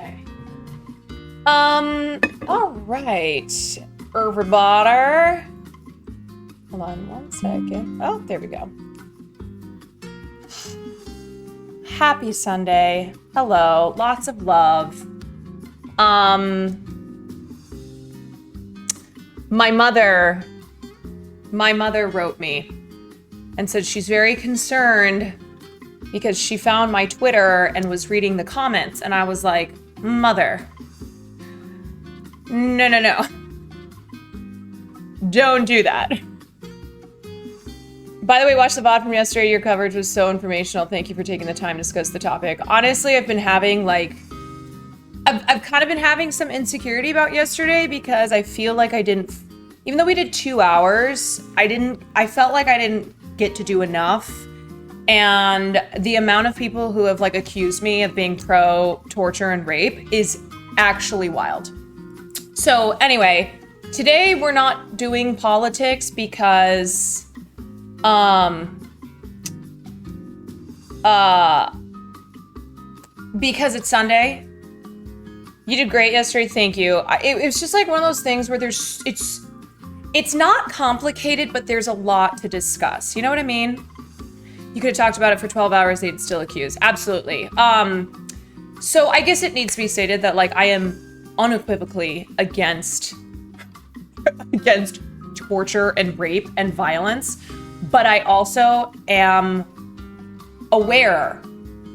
Okay. All right, everybody. Hold on one second. Oh, there we go. Happy Sunday. Hello. Lots of love. My mother wrote me and said she's very concerned because she found my Twitter and was reading the comments, and I was like, Mother, no. Don't do that. By the way, watch the VOD from yesterday. Your coverage was so informational. Thank you for taking the time to discuss the topic. Honestly, I've been having I've kind of been having some insecurity about yesterday because I feel like I didn't, even though we did 2 hours, I felt like I didn't get to do enough. And the amount of people who have accused me of being pro torture and rape is actually wild. So anyway, today we're not doing politics because it's Sunday. You did great yesterday, thank you. It was just one of those things where it's not complicated, but there's a lot to discuss. You know what I mean? You could have talked about it for 12 hours, they'd still accuse. Absolutely. So I guess it needs to be stated that I am unequivocally against torture and rape and violence, but I also am aware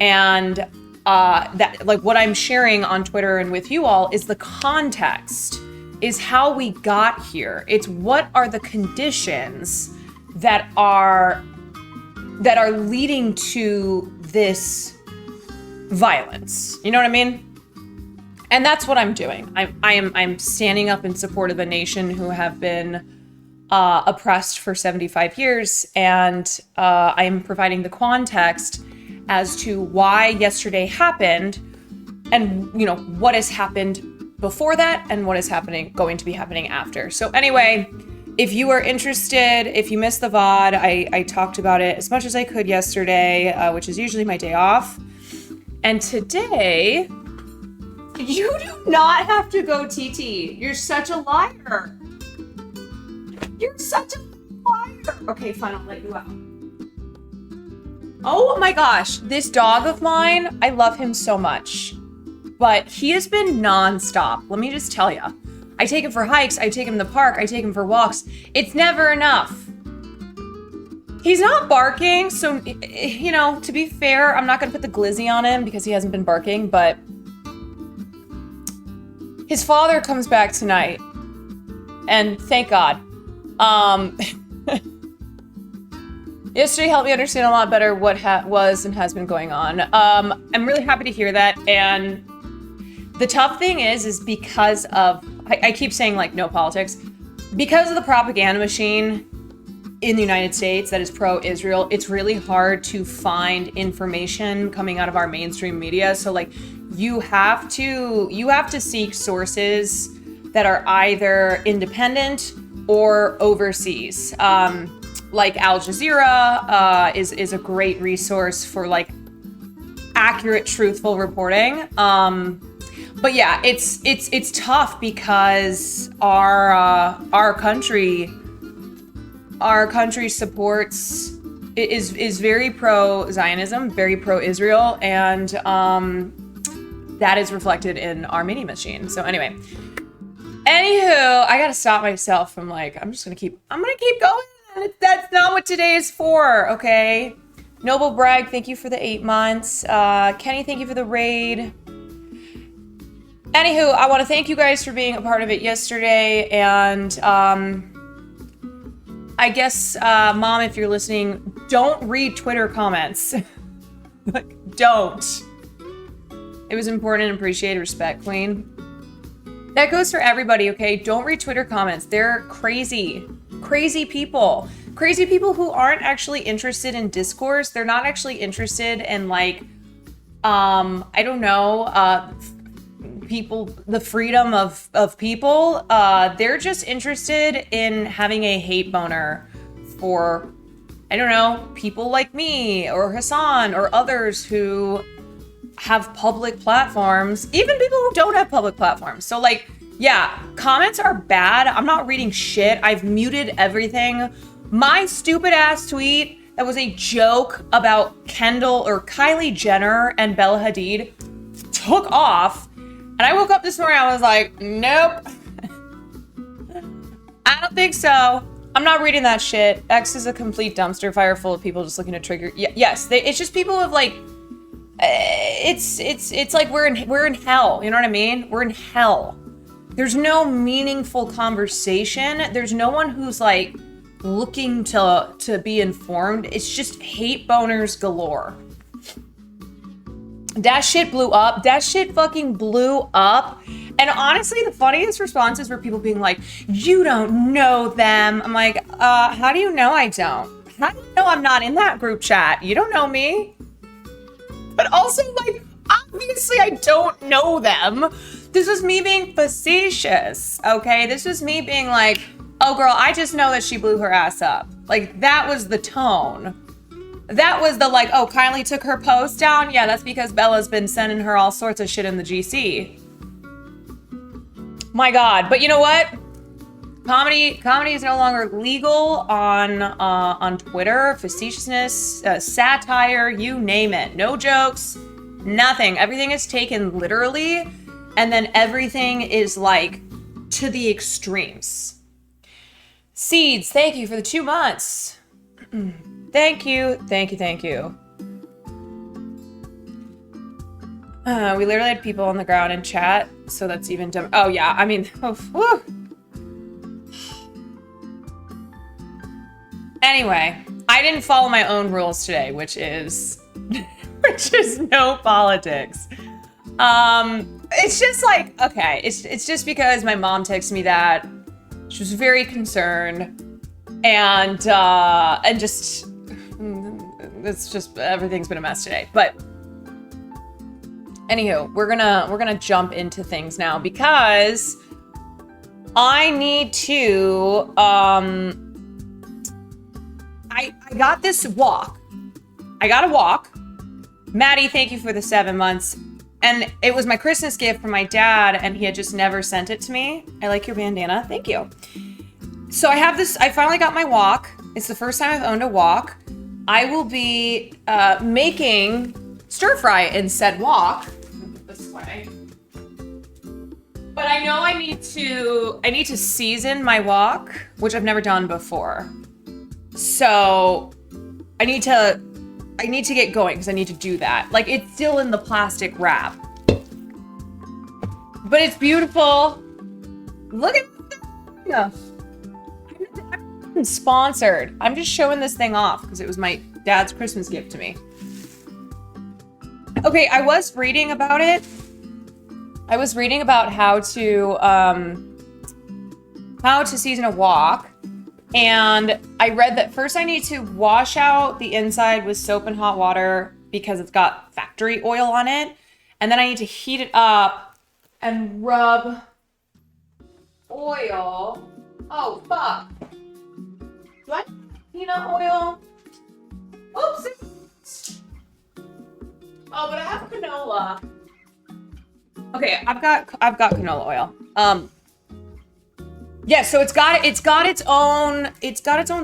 and that what I'm sharing on Twitter and with you all is the context, is how we got here. It's what are the conditions that are leading to this violence. You know what I mean? And that's what I'm doing. I'm standing up in support of a nation who have been oppressed for 75 years, and I'm providing the context as to why yesterday happened, and what has happened before that, and what is going to be happening after. So anyway, if you are interested, if you missed the VOD, I talked about it as much as I could yesterday, which is usually my day off. And today, you do not have to go TT. You're such a liar. You're such a liar. Okay, fine, I'll let you out. Oh my gosh, this dog of mine, I love him so much, but he has been nonstop. Let me just tell you. I take him for hikes, I take him to the park, I take him for walks. It's never enough. He's not barking, so, to be fair, I'm not gonna put the glizzy on him because he hasn't been barking, but his father comes back tonight, and thank God. Yesterday helped me understand a lot better what was and has been going on. I'm really happy to hear that, and the tough thing is because of, I keep saying no politics, because of the propaganda machine in the United States that is pro-Israel, it's really hard to find information coming out of our mainstream media. So you have to seek sources that are either independent or overseas. Al Jazeera is a great resource for accurate, truthful reporting. But yeah, it's tough because our country supports is very pro-Zionism, very pro-Israel, and that is reflected in our mini machine. So anyway, I gotta stop myself from I'm gonna keep going. That's not what today is for, okay? Noble Bragg, thank you for the 8 months. Kenny, thank you for the raid. Anywho, I want to thank you guys for being a part of it yesterday, and I guess, Mom, if you're listening, don't read Twitter comments. Don't. It was important and appreciated. Respect, Queen. That goes for everybody, okay? Don't read Twitter comments. They're crazy. Crazy people who aren't actually interested in discourse. They're not actually interested in I don't know, the freedom of people. They're just interested in having a hate boner for, I don't know, people like me or Hassan or others who have public platforms, even people who don't have public platforms. So like, yeah, comments are bad. I'm not reading shit. I've muted everything. My stupid ass tweet that was a joke about Kendall or Kylie Jenner and Bella Hadid took off. And I woke up this morning, I was like, nope. I don't think so. I'm not reading that shit. X is a complete dumpster fire full of people just looking to trigger. Yes, it's just people of like, it's like we're in hell. You know what I mean? We're in hell. There's no meaningful conversation. There's no one who's like looking to be informed. It's just hate boners galore. That shit blew up. That shit fucking blew up. And honestly, the funniest responses were people being like, you don't know them. I'm like, how do you know I don't? How do you know I'm not in that group chat? You don't know me. But also, like, obviously I don't know them. This was me being facetious, okay? This was me being like, oh girl, I just know that she blew her ass up. Like, that was the tone. That was the like, oh, Kylie took her post down? Yeah, that's because Bella's been sending her all sorts of shit in the GC. My God. But you know what? Comedy is no longer legal on Twitter. Facetiousness, satire, you name it. No jokes, nothing. Everything is taken literally, and then everything is like to the extremes. Seeds, thank you for the 2 months. Thank you. We literally had people on the ground in chat, so that's even dumb. Oh yeah, I mean, Anyway, I didn't follow my own rules today, which is no politics. It's just like, okay, it's just because my mom texted me that. She was very concerned, and just it's just everything's been a mess today. But anywho, we're gonna jump into things now because I need to I got this walk. I got a walk. Maddie, thank you for the 7 months. And it was my Christmas gift from my dad, and he had just never sent it to me. I like your bandana. Thank you. So I have this, I finally got my wok. It's the first time I've owned a wok. I will be making stir fry in said wok. This way. But I know I need to season my wok, which I've never done before. So I need to get going because I need to do that. Like, it's still in the plastic wrap. But it's beautiful. Look at this. I'm sponsored. I'm just showing this thing off because it was my dad's Christmas gift to me. Okay, I was reading about it. I was reading about how to season a wok. And I read that first I need to wash out the inside with soap and hot water because it's got factory oil on it. And then I need to heat it up and rub oil. Oh, fuck. Do I need peanut oil? Oops. Oh, but I have canola. Okay, I've got canola oil. Yeah, so it's got its own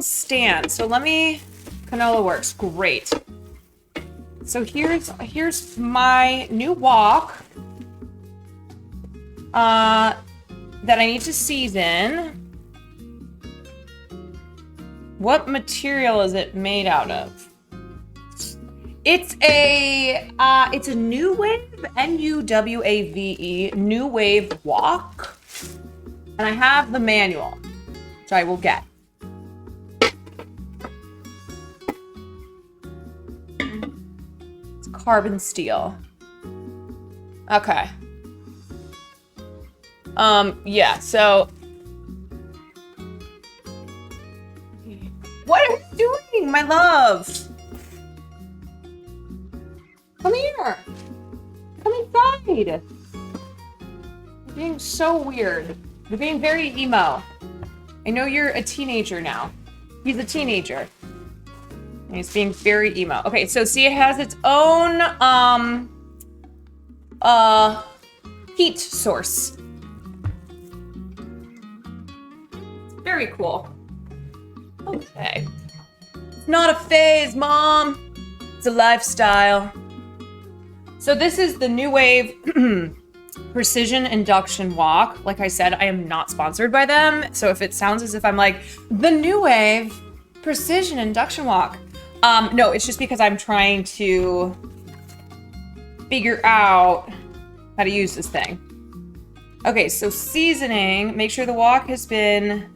stand. So canola works great. So here's my new wok that I need to season. What material is it made out of? It's a New Wave, N-U-W-A-V-E, New Wave wok. And I have the manual, which I will get. It's carbon steel. Okay. Yeah, so. What are you doing, my love? Come here. Come inside. You're being so weird. You're being very emo. I know you're a teenager now. He's a teenager. And he's being very emo. Okay, so see, it has its own heat source. Very cool. Okay. It's not a phase, Mom. It's a lifestyle. So this is the New Wave Precision Induction Wok. Like I said, I am not sponsored by them. So if it sounds as if I'm like, the New Wave Precision Induction Wok. No, it's just because I'm trying to figure out how to use this thing. Okay, so seasoning. Make sure the wok has been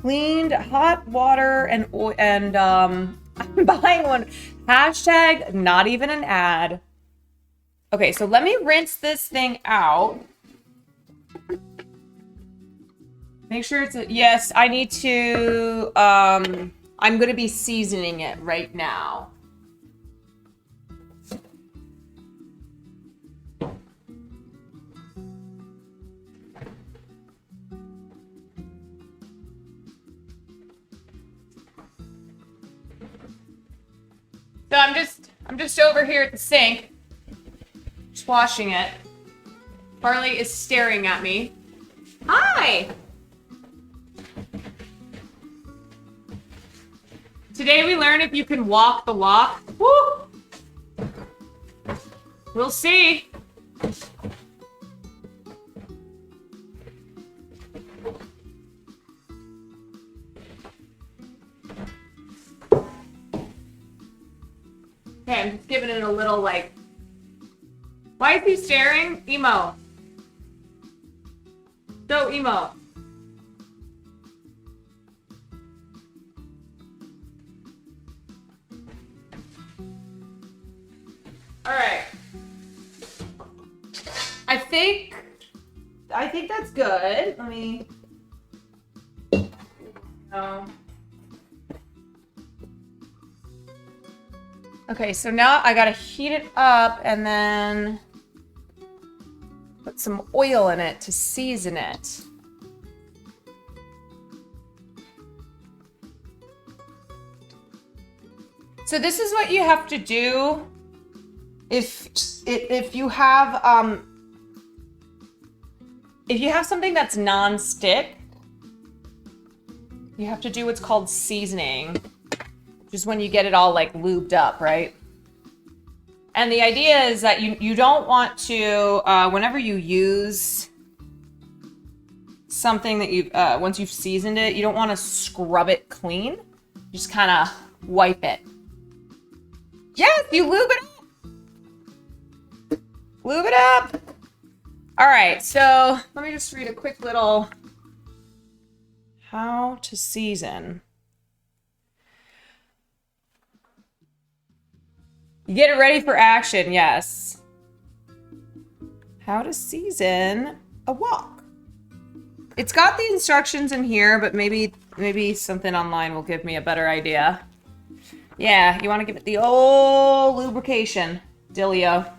cleaned, hot water, and oil, and I'm buying one. Hashtag not even an ad. Okay, so let me rinse this thing out. Make sure it's yes, I need to, I'm going to be seasoning it right now. So I'm just over here at the sink, just washing it. Farley is staring at me. Hi! Today we learn if you can walk the walk. Woo! We'll see. Okay, I'm just giving it a little like... Why is he staring? Emo. So emo. Alright. I think that's good. Let me... No. Okay, so now I gotta heat it up and then put some oil in it to season it. So this is what you have to do if you have something that's non-stick. You have to do what's called seasoning. Just when you get it all like lubed up, right? And the idea is that you don't want to, whenever you use something that you've, once you've seasoned it, you don't want to scrub it clean. You just kind of wipe it. Yes, you lube it up. Lube it up. All right, so let me just read a quick little how to season. You get it ready for action, yes. How to season a wok. It's got the instructions in here, but maybe something online will give me a better idea. Yeah, you want to give it the old lubrication, Dilio.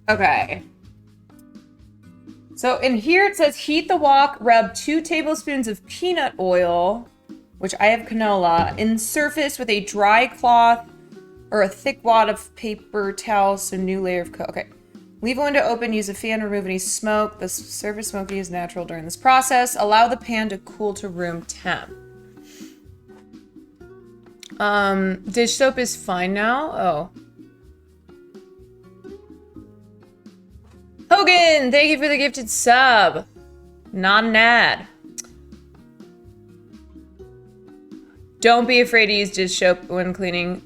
Okay. So in here it says heat the wok, rub 2 tablespoons of peanut oil, which I have canola, in surface with a dry cloth or a thick wad of paper towel, so new layer of coat. Okay. Leave a window open, use a fan to remove any smoke. The surface smoky is natural during this process. Allow the pan to cool to room temp. Dish soap is fine now. Oh. Hogan, thank you for the gifted sub. Not an ad. Don't be afraid to use dish soap when cleaning.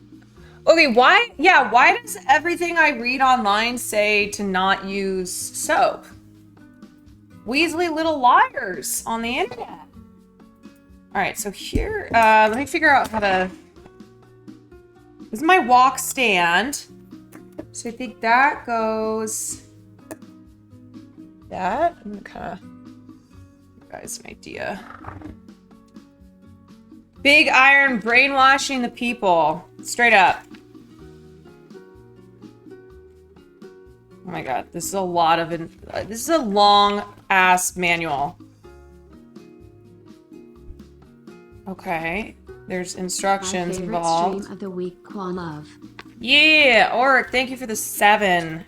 Okay, why? Yeah, why does everything I read online say to not use soap? Weaselly little liars on the internet. All right, so here, let me figure out how to. This is my wok stand. So I think that goes. That. I'm gonna kind of give you guys an idea. Big iron brainwashing the people. Straight up. Oh my god, this is a lot of this is a long ass manual. Okay, there's instructions involved. Stream of the week, Qua Love. Yeah, Oric, thank you for the 7.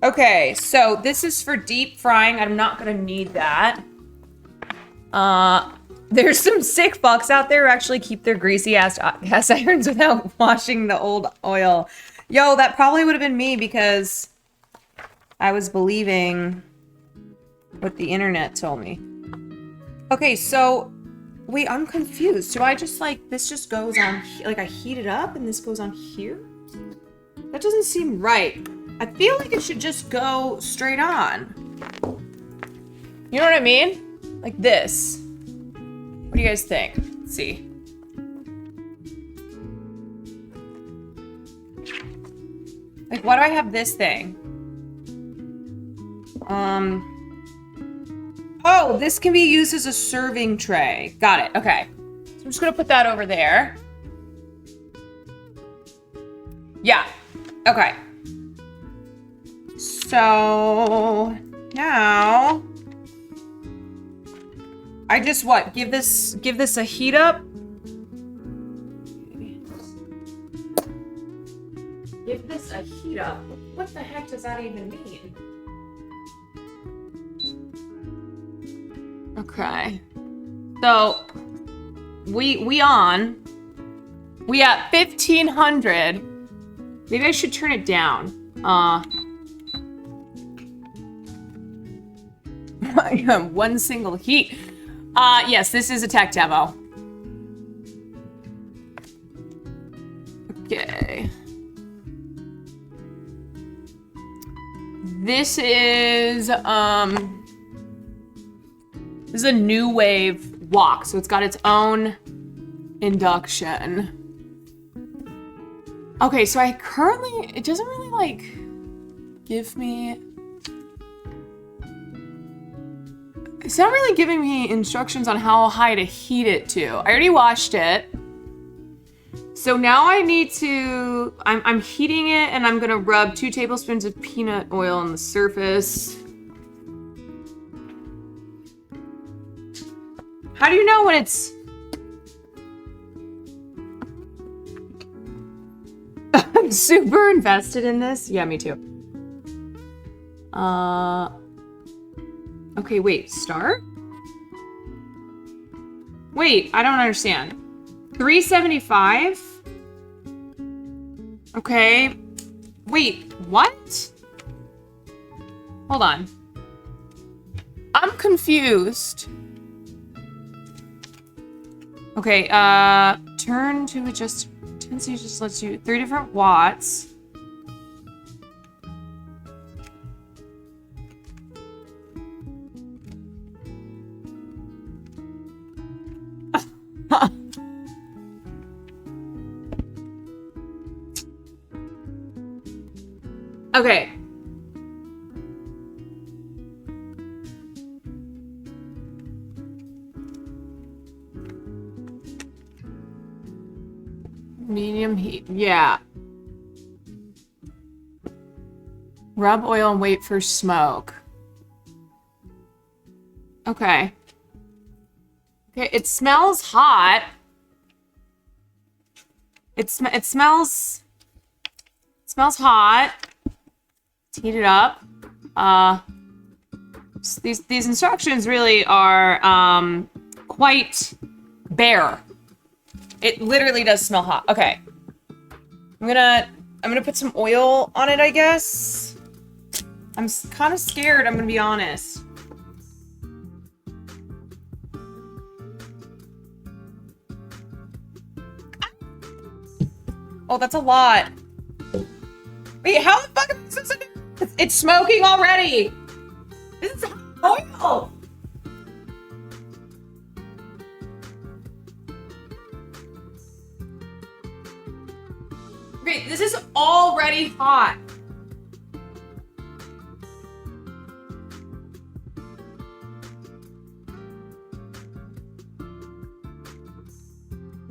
Okay, so this is for deep frying. I'm not gonna need that. There's some sick fucks out there who actually keep their greasy ass cast irons without washing the old oil. Yo, that probably would have been me because I was believing what the internet told me. Okay, so wait, I'm confused. Do I just like, this just goes on, like I heat it up and this goes on here? That doesn't seem right. I feel like it should just go straight on. You know what I mean? Like this. What do you guys think? Let's see. Like, why do I have this thing? Oh, this can be used as a serving tray. Got it. Okay. So I'm just gonna put that over there. Yeah. Okay. So now I just what? Give this a heat up. Give this a heat up. What the heck does that even mean? Okay. So we at 1500. Maybe I should turn it down. One single heat. Yes, this is a tech demo. Okay. This is a new wave WOK, so it's got its own induction. Okay, so I currently, it doesn't really like give me, it's not really giving me instructions on how high to heat it to. I already washed it. So now I need to, I'm heating it and I'm gonna rub 2 tablespoons of peanut oil on the surface. How do you know when it's... I'm super invested in this. Yeah, me too. Okay, wait, start? Wait, I don't understand. 375? Okay. Wait, what? Hold on. I'm confused. Okay, turn to adjust. Intensity just lets you 3 different watts. Okay. Medium heat, yeah. Rub oil and wait for smoke. Okay. Okay, it smells hot. It smells hot. Let's heat it up. These instructions really are quite bare. It literally does smell hot. Okay. I'm gonna put some oil on it, I guess. I'm kind of scared, I'm gonna be honest. Oh, that's a lot. Wait, how the fuck is this? It's smoking already. This is oil. Okay, this is already hot.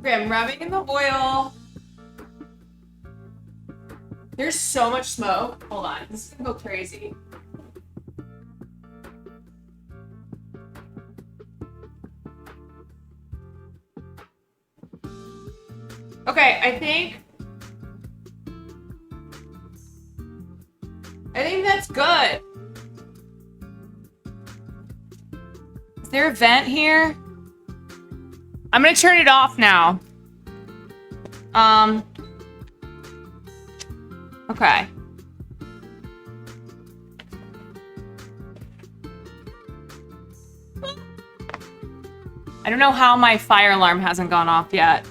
Okay, I'm rubbing in the oil. There's so much smoke. Hold on, this is gonna go crazy. Okay, I think that's good. Is there a vent here? I'm gonna turn it off now. Okay. I don't know how my fire alarm hasn't gone off yet.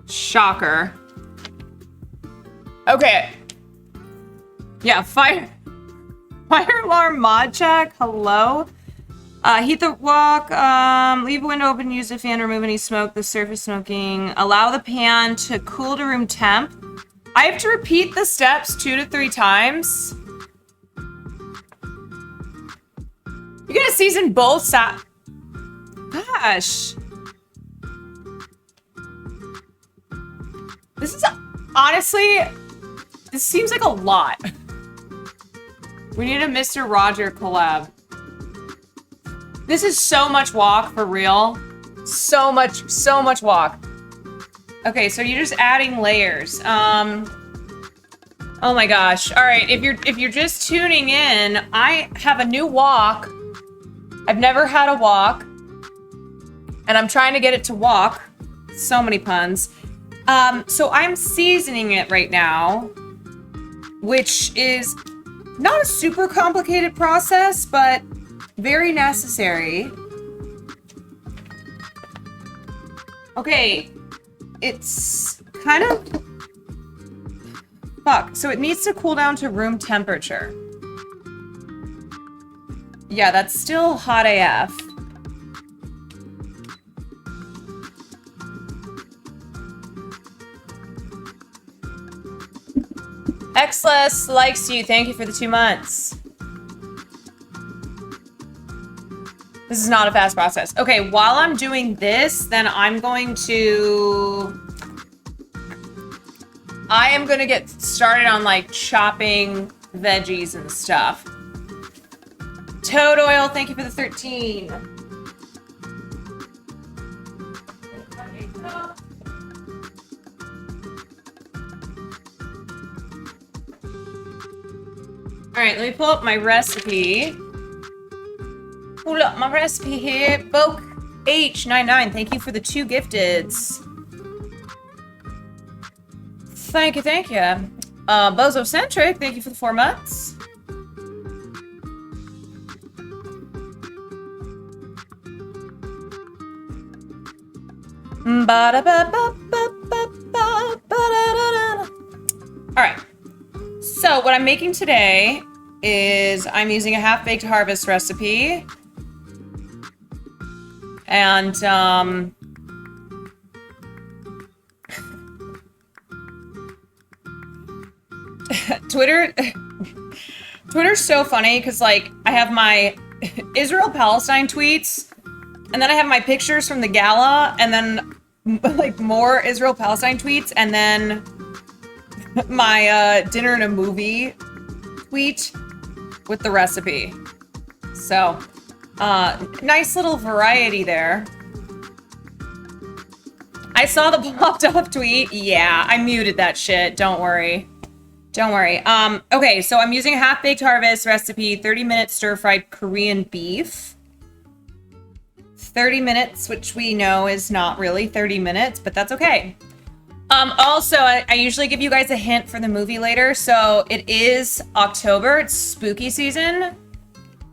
Shocker. Okay. Yeah, fire alarm mod check. Hello. Heat the wok, leave a window open, use a fan to remove any smoke, the surface smoking. Allow the pan to cool to room temp. I have to repeat the steps 2 to 3 times. You gotta season both sides. Gosh. This is, honestly, this seems like a lot. We need a Mr. Roger collab. This is so much WOK, for real. So much WOK. Okay, so you're just adding layers. Oh my gosh. All right, if you're just tuning in, I have a new WOK. I've never had a WOK, and I'm trying to get it to WOK. So many puns. So I'm seasoning it right now, which is not a super complicated process, but very necessary. Okay, it's kind of... Fuck, so it needs to cool down to room temperature. Yeah, that's still hot AF. Xless likes you. Thank you for the 2 months. This is not a fast process. Okay, while I'm doing this, then I am going to get started on like chopping veggies and stuff. Toad Oil, thank you for the 13. All right, let me pull up my recipe. Pull up my recipe here. WOK H99, thank you for the 2 gifteds. Thank you, thank you. Bozocentric, thank you for the 4 months. All right. So what I'm making today is I'm using a half-baked harvest recipe. And, Twitter's so funny because, like, I have my Israel-Palestine tweets, and then I have my pictures from the gala, and then, like, more Israel-Palestine tweets, and then my dinner and a movie tweet with the recipe. So, nice little variety there. I saw the popped up tweet. Yeah, I muted that shit. Don't worry. Don't worry. Okay, so I'm using a half-baked harvest recipe, 30-minute stir-fried Korean beef. 30 minutes, which we know is not really 30 minutes, but that's okay. Also, I usually give you guys a hint for the movie later. So it is October. It's spooky season.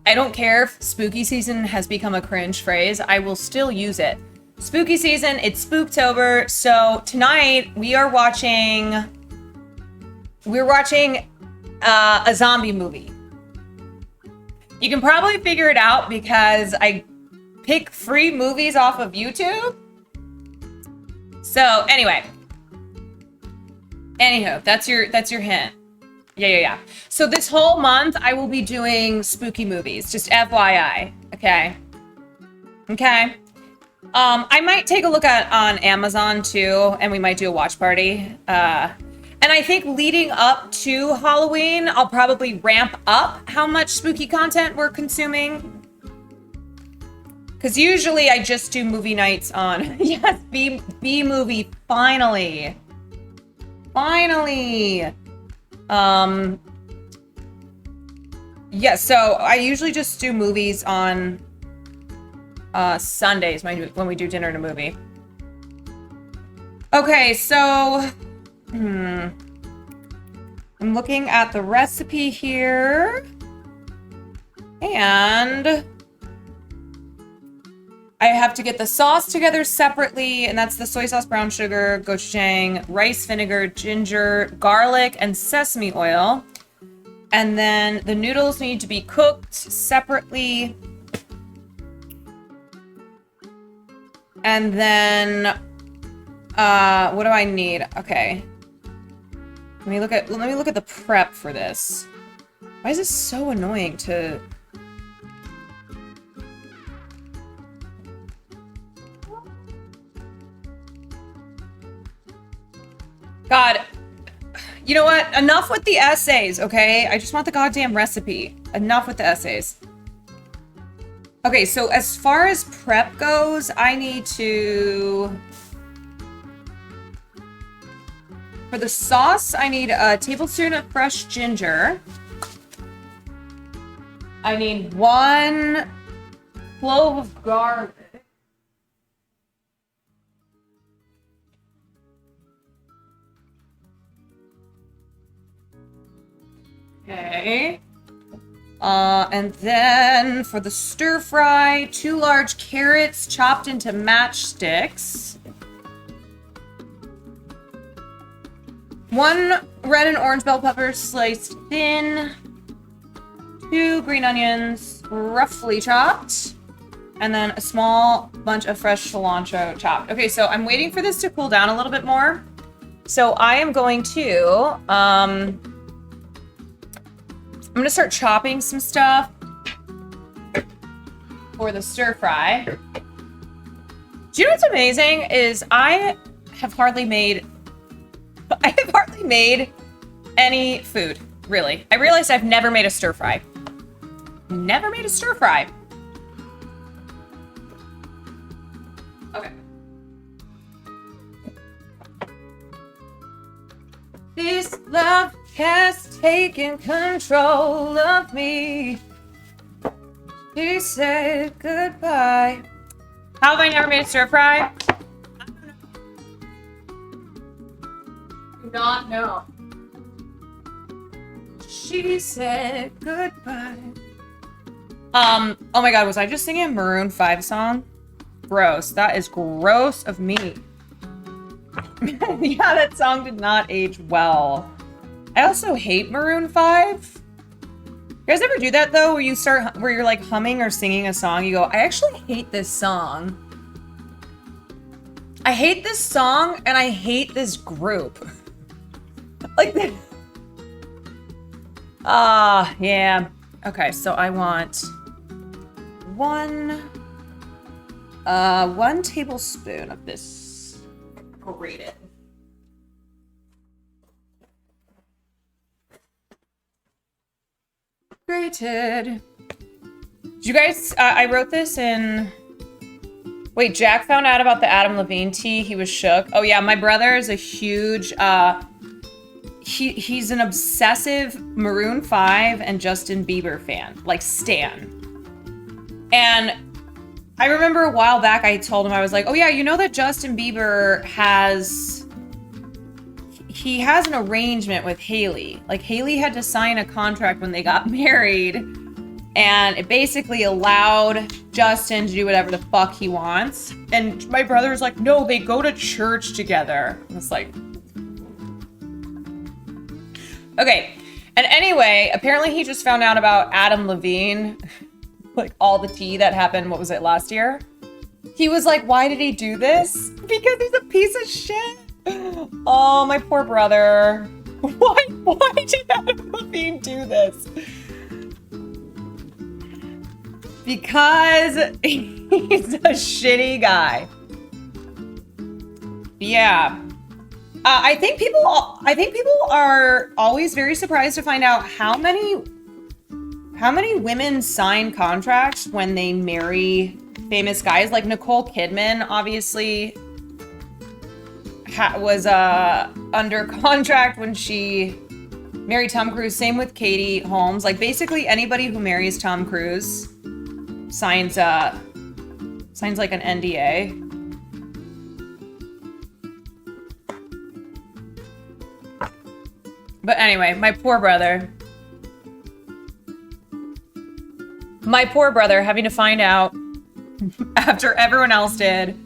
I don't care if spooky season has become a cringe phrase. I will still use it. Spooky season. It's Spooktober. So tonight we're watching a zombie movie. You can probably figure it out because I pick free movies off of YouTube. So anyway. Anywho, that's your hint. Yeah. So this whole month, I will be doing spooky movies. Just FYI. Okay. I might take a look at on Amazon too, and we might do a watch party. And I think leading up to Halloween, I'll probably ramp up how much spooky content we're consuming. Because usually I just do movie nights on, yes, B movie, finally. Finally. Yeah, so I usually just do movies on Sundays when we do dinner and a movie. Okay, so I'm looking at the recipe here, and I have to get the sauce together separately, and that's the soy sauce, brown sugar, gochujang, rice vinegar, ginger, garlic, and sesame oil. And then the noodles need to be cooked separately. And then, what do I need? Okay. Let me look at the prep for this. Why is this so annoying to... God, you know what? Enough with the essays, okay? I just want the goddamn recipe. Enough with the essays. Okay, so as far as prep goes, I need to... For the sauce, I need a tablespoon of fresh ginger. I need 1 clove of garlic. Okay. And then for the stir fry, 2 large carrots chopped into matchsticks. 1 red and orange bell pepper sliced thin. 2 green onions roughly chopped. And then a small bunch of fresh cilantro chopped. Okay, so I'm waiting for this to cool down a little bit more. So I am going to, I'm gonna start chopping some stuff for the stir fry. Do you know what's amazing is I have hardly made any food, really. I realized I've never made a stir fry. Never made a stir fry. Okay. This love has taken control of me. She said goodbye. How have I never made a stir fry? Do not know. She said goodbye. Oh my god, was I just singing a Maroon 5 song? Gross. That is gross of me. Yeah, that song did not age well. I also hate Maroon 5. You guys ever do that though, where you're like humming or singing a song, you go, I actually hate this song. I hate this song and I hate this group. Like, yeah. Okay, so I want 1 tablespoon of this grated. Did you guys, I wrote this in, wait, Jack found out about the Adam Levine tea. He was shook. Oh yeah, my brother is a huge, he's an obsessive Maroon 5 and Justin Bieber fan, like stan. And I remember a while back I told him, I was like, oh yeah, you know that Justin Bieber has an arrangement with Hailey. Like Hailey had to sign a contract when they got married, and it basically allowed Justin to do whatever the fuck he wants. And my brother was like, no, they go to church together. And it's like, okay. And anyway, apparently he just found out about Adam Levine, like all the tea that happened, what was it, last year? He was like, why did he do this? Because he's a piece of shit. Oh, my poor brother. Why did Adam Levine do this? Because he's a shitty guy. Yeah. I think people are always very surprised to find out how many women sign contracts when they marry famous guys. Like Nicole Kidman, obviously, was under contract when she married Tom Cruise. Same with Katie Holmes. Like basically anybody who marries Tom Cruise signs like an NDA. But anyway, my poor brother having to find out after everyone else did.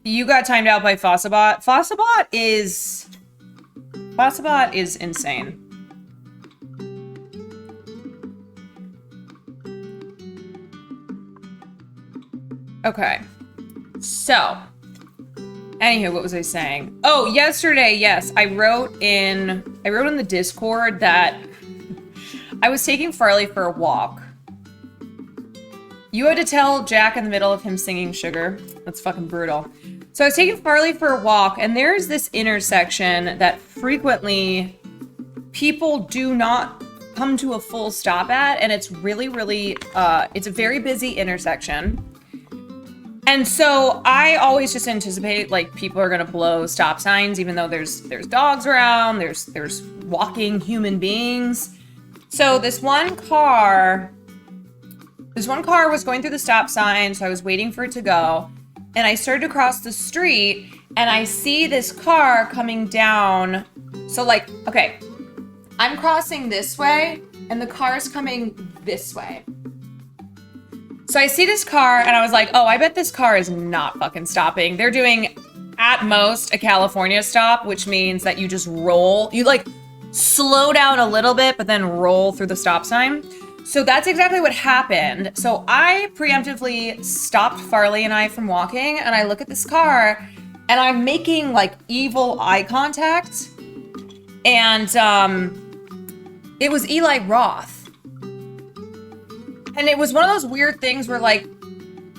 You got timed out by Fossabot. Fossabot is insane. Okay. So, anywho, what was I saying? Oh, yesterday, yes, I wrote in the Discord that I was taking Farley for a walk. You had to tell Jack in the middle of him singing Sugar. That's fucking brutal. So I was taking Farley for a walk, and there's this intersection that frequently people do not come to a full stop at, and it's really, really, it's a very busy intersection. And so I always just anticipate like people are gonna blow stop signs, even though there's dogs around, there's walking human beings. So this one car was going through the stop sign, so I was waiting for it to go. And I started to cross the street, and I see this car coming down. So like, okay, I'm crossing this way, and the car's coming this way. So I see this car, and I was like, oh, I bet this car is not fucking stopping. They're doing, at most, a California stop, which means that you just roll. You like slow down a little bit, but then roll through the stop sign. So that's exactly what happened. So I preemptively stopped Farley and I from walking, and I look at this car, and I'm making like evil eye contact, and it was Eli Roth, and it was one of those weird things where like,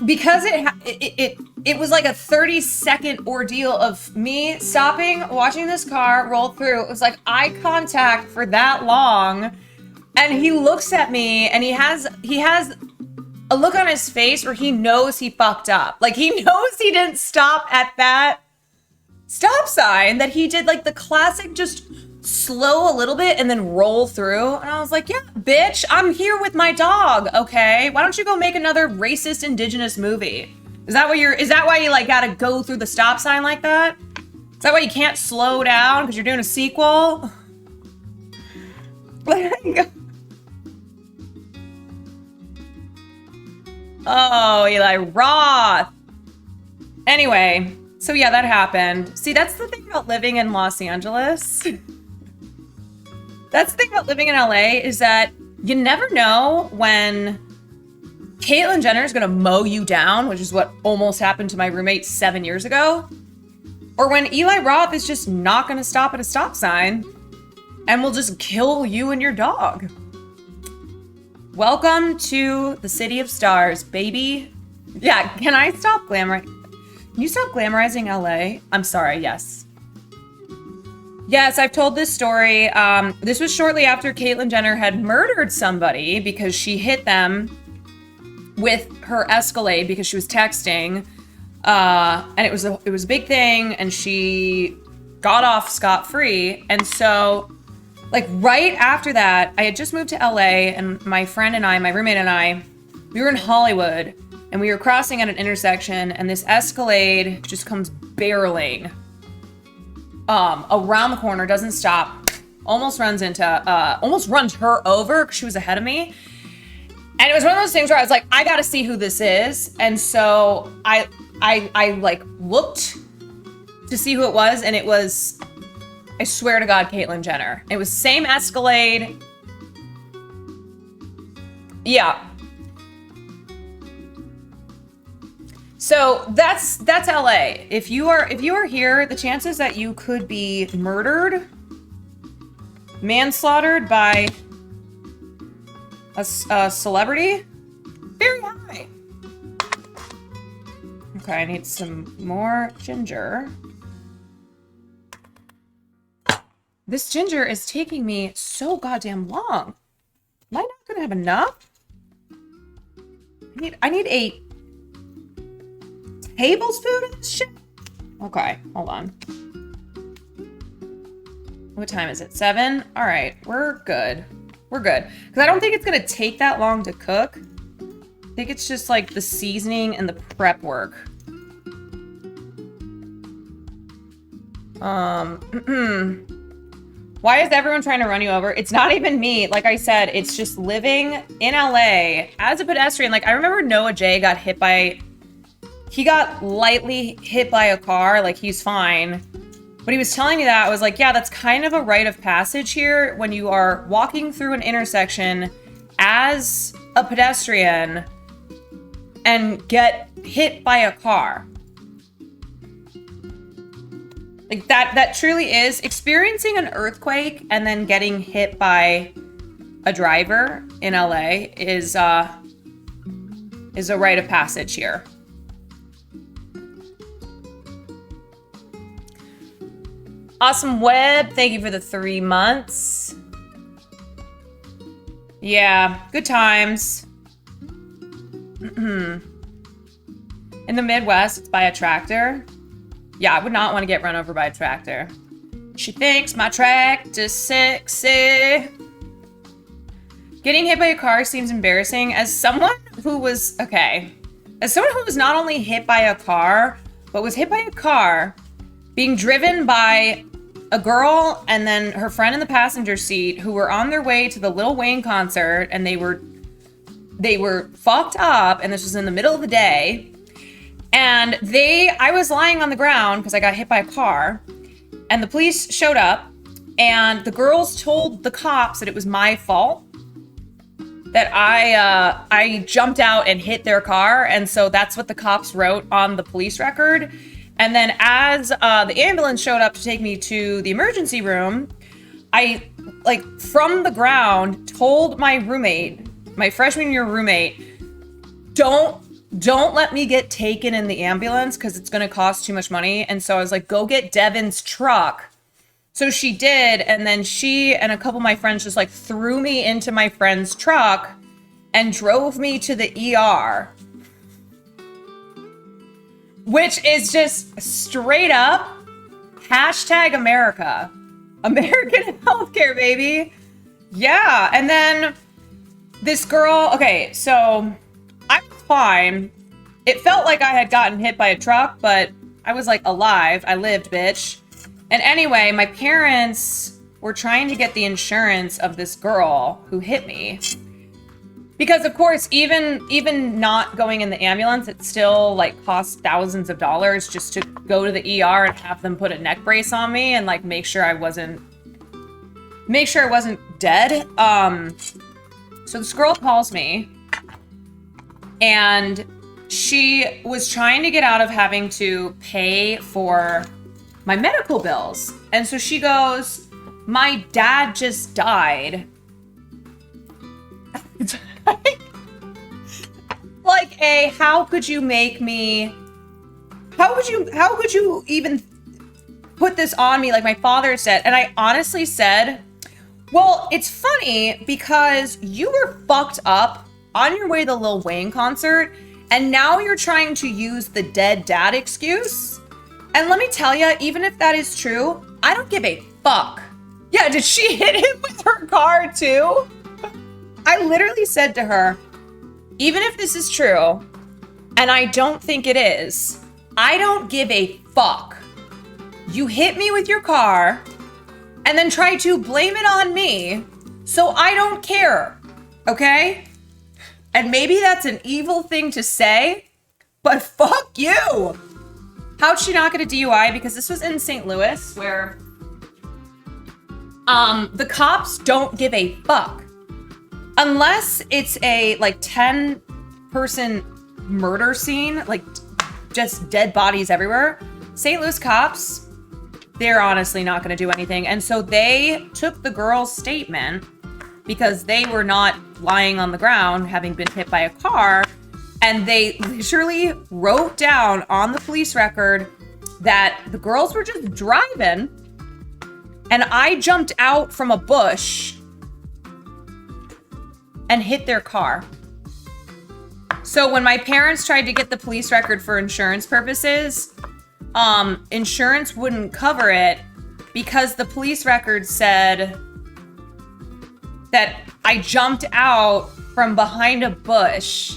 because it was like a 30-second ordeal of me stopping, watching this car roll through. It was like eye contact for that long. And he looks at me, and he has a look on his face where he knows he fucked up. Like, he knows he didn't stop at that stop sign, that he did like the classic just slow a little bit and then roll through. And I was like, yeah, bitch, I'm here with my dog, okay? Why don't you go make another racist indigenous movie? Is that why you like gotta go through the stop sign like that? Is that why you can't slow down because you're doing a sequel? Like, oh, Eli Roth. Anyway, so yeah, that happened. See, that's the thing about living in Los Angeles. That's the thing about living in LA is that you never know when Caitlyn Jenner is gonna mow you down, which is what almost happened to my roommate 7 years ago, or when Eli Roth is just not gonna stop at a stop sign and will just kill you and your dog. Welcome to the city of stars, baby. Yeah, can I stop Can you stop glamorizing LA? I'm sorry, yes. Yes, I've told this story. This was shortly after Caitlyn Jenner had murdered somebody because she hit them with her Escalade because she was texting. And it was a big thing, and she got off scot-free. And so, like, right after that, I had just moved to LA, and my friend and I, my roommate and I, we were in Hollywood, and we were crossing at an intersection, and this Escalade just comes barreling around the corner, doesn't stop, almost runs her over because she was ahead of me. And it was one of those things where I was like, I gotta see who this is. And so I like looked to see who it was, and it was, I swear to God, Caitlyn Jenner. It was same Escalade. Yeah. So that's LA. If you are here, the chances that you could be murdered, manslaughtered by a celebrity, very high. Okay, I need some more ginger. This ginger is taking me so goddamn long. Am I not gonna have enough? I need tablespoon of this shit? Okay, hold on. What time is it? 7? All right, we're good. We're good. Because I don't think it's going to take that long to cook. I think it's just like the seasoning and the prep work. Why is everyone trying to run you over? It's not even me. Like I said, it's just living in LA as a pedestrian. Like I remember Noah J got lightly hit by a car. Like he's fine. But he was telling me that. I was like, yeah, that's kind of a rite of passage here when you are walking through an intersection as a pedestrian and get hit by a car. Like that truly is experiencing an earthquake and then getting hit by a driver in LA is a rite of passage here. Awesome Web, thank you for the 3 months. Yeah, good times. In the Midwest, it's by a tractor. Yeah, I would not want to get run over by a tractor. She thinks my tractor's sexy. Getting hit by a car seems embarrassing. As someone who was not only hit by a car, but was hit by a car being driven by a girl and then her friend in the passenger seat who were on their way to the Lil Wayne concert, and they were fucked up, and this was in the middle of the day. And I was lying on the ground because I got hit by a car, and the police showed up, and the girls told the cops that it was my fault, that I jumped out and hit their car, and so that's what the cops wrote on the police record. And then as the ambulance showed up to take me to the emergency room, I, like, from the ground, told my roommate, my freshman year roommate, don't let me get taken in the ambulance because it's going to cost too much money. And so I was like, go get Devin's truck. So she did. And then she and a couple of my friends just like threw me into my friend's truck and drove me to the ER. Which is just straight up #America. American healthcare, baby. Yeah. And then this girl, okay, so I was fine. It felt like I had gotten hit by a truck, but I was like alive. I lived, bitch. And anyway, my parents were trying to get the insurance of this girl who hit me. Because of course, even not going in the ambulance, it still like costs thousands of dollars just to go to the ER and have them put a neck brace on me and like make sure I wasn't dead. So this girl calls me, and she was trying to get out of having to pay for my medical bills. And so she goes, my dad just died. How could you even put this on me like my father said? And I honestly said, well, it's funny because you were fucked up on your way to the Lil Wayne concert, and now you're trying to use the dead dad excuse. And let me tell you, even if that is true, I don't give a fuck. Yeah, did she hit him with her car too? I literally said to her, even if this is true, and I don't think it is, I don't give a fuck. You hit me with your car and then try to blame it on me, so I don't care, okay? And maybe that's an evil thing to say, but fuck you. How'd she not get a DUI? Because this was in St. Louis, where the cops don't give a fuck. Unless it's a like 10-person murder scene, like just dead bodies everywhere. St. Louis cops, they're honestly not going to do anything. And so they took the girl's statement because they were not lying on the ground having been hit by a car. And they literally wrote down on the police record that the girls were just driving and I jumped out from a bush and hit their car. So when my parents tried to get the police record for insurance purposes, insurance wouldn't cover it because the police record said that I jumped out from behind a bush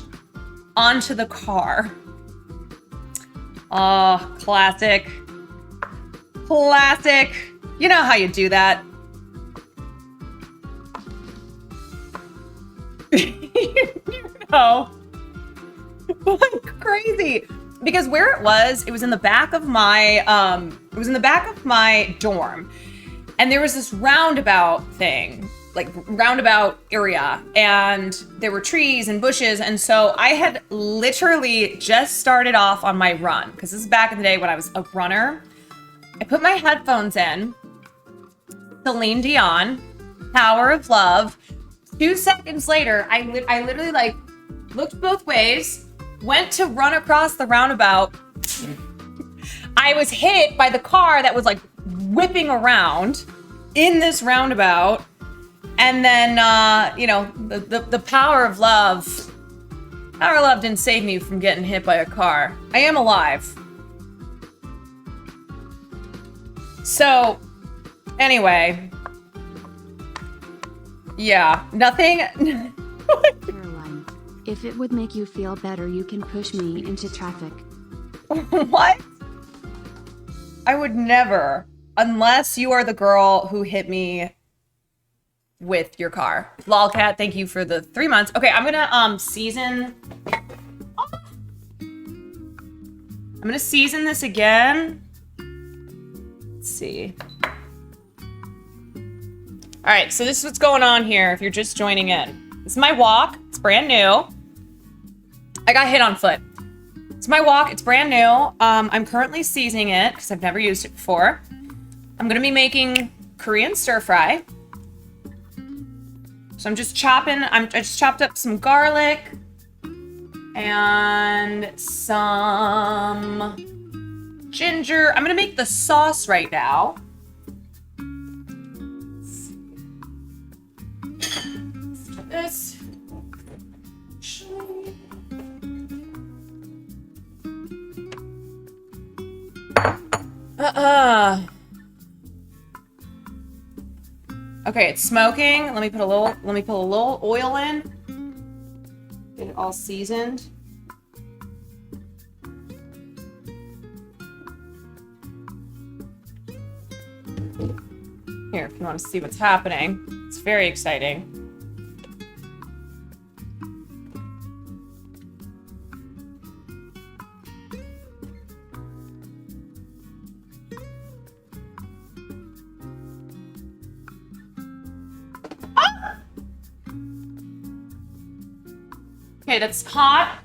onto the car. Oh, classic. Classic. You know how you do that. You know. Like crazy. Because where it was in the back of my dorm. And there was this roundabout thing, like roundabout area, and there were trees and bushes, and so I had literally just started off on my run, because this is back in the day when I was a runner. I put my headphones in, Celine Dion, Power of Love. 2 seconds later, I literally like looked both ways, went to run across the roundabout. I was hit by the car that was like whipping around in this roundabout. And then, the power of love didn't save me from getting hit by a car. I am alive. So, anyway. Yeah, nothing. Caroline, if it would make you feel better, you can push me into traffic. What? I would never, unless you are the girl who hit me with your car. Lolcat, thank you for the 3 months. Okay, I'm gonna season. I'm gonna season this again. Let's see. All right, so this is what's going on here if you're just joining in. This is my WOK. It's brand new. I got hit on foot. It's my WOK. It's brand new. I'm currently seasoning it because I've never used it before. I'm gonna be making Korean stir fry. So I just chopped up some garlic and some ginger. I'm gonna make the sauce right now. Let's do this. Okay, it's smoking. Let me put a little oil in. Get it all seasoned. Here, if you want to see what's happening. It's very exciting. Okay, that's hot.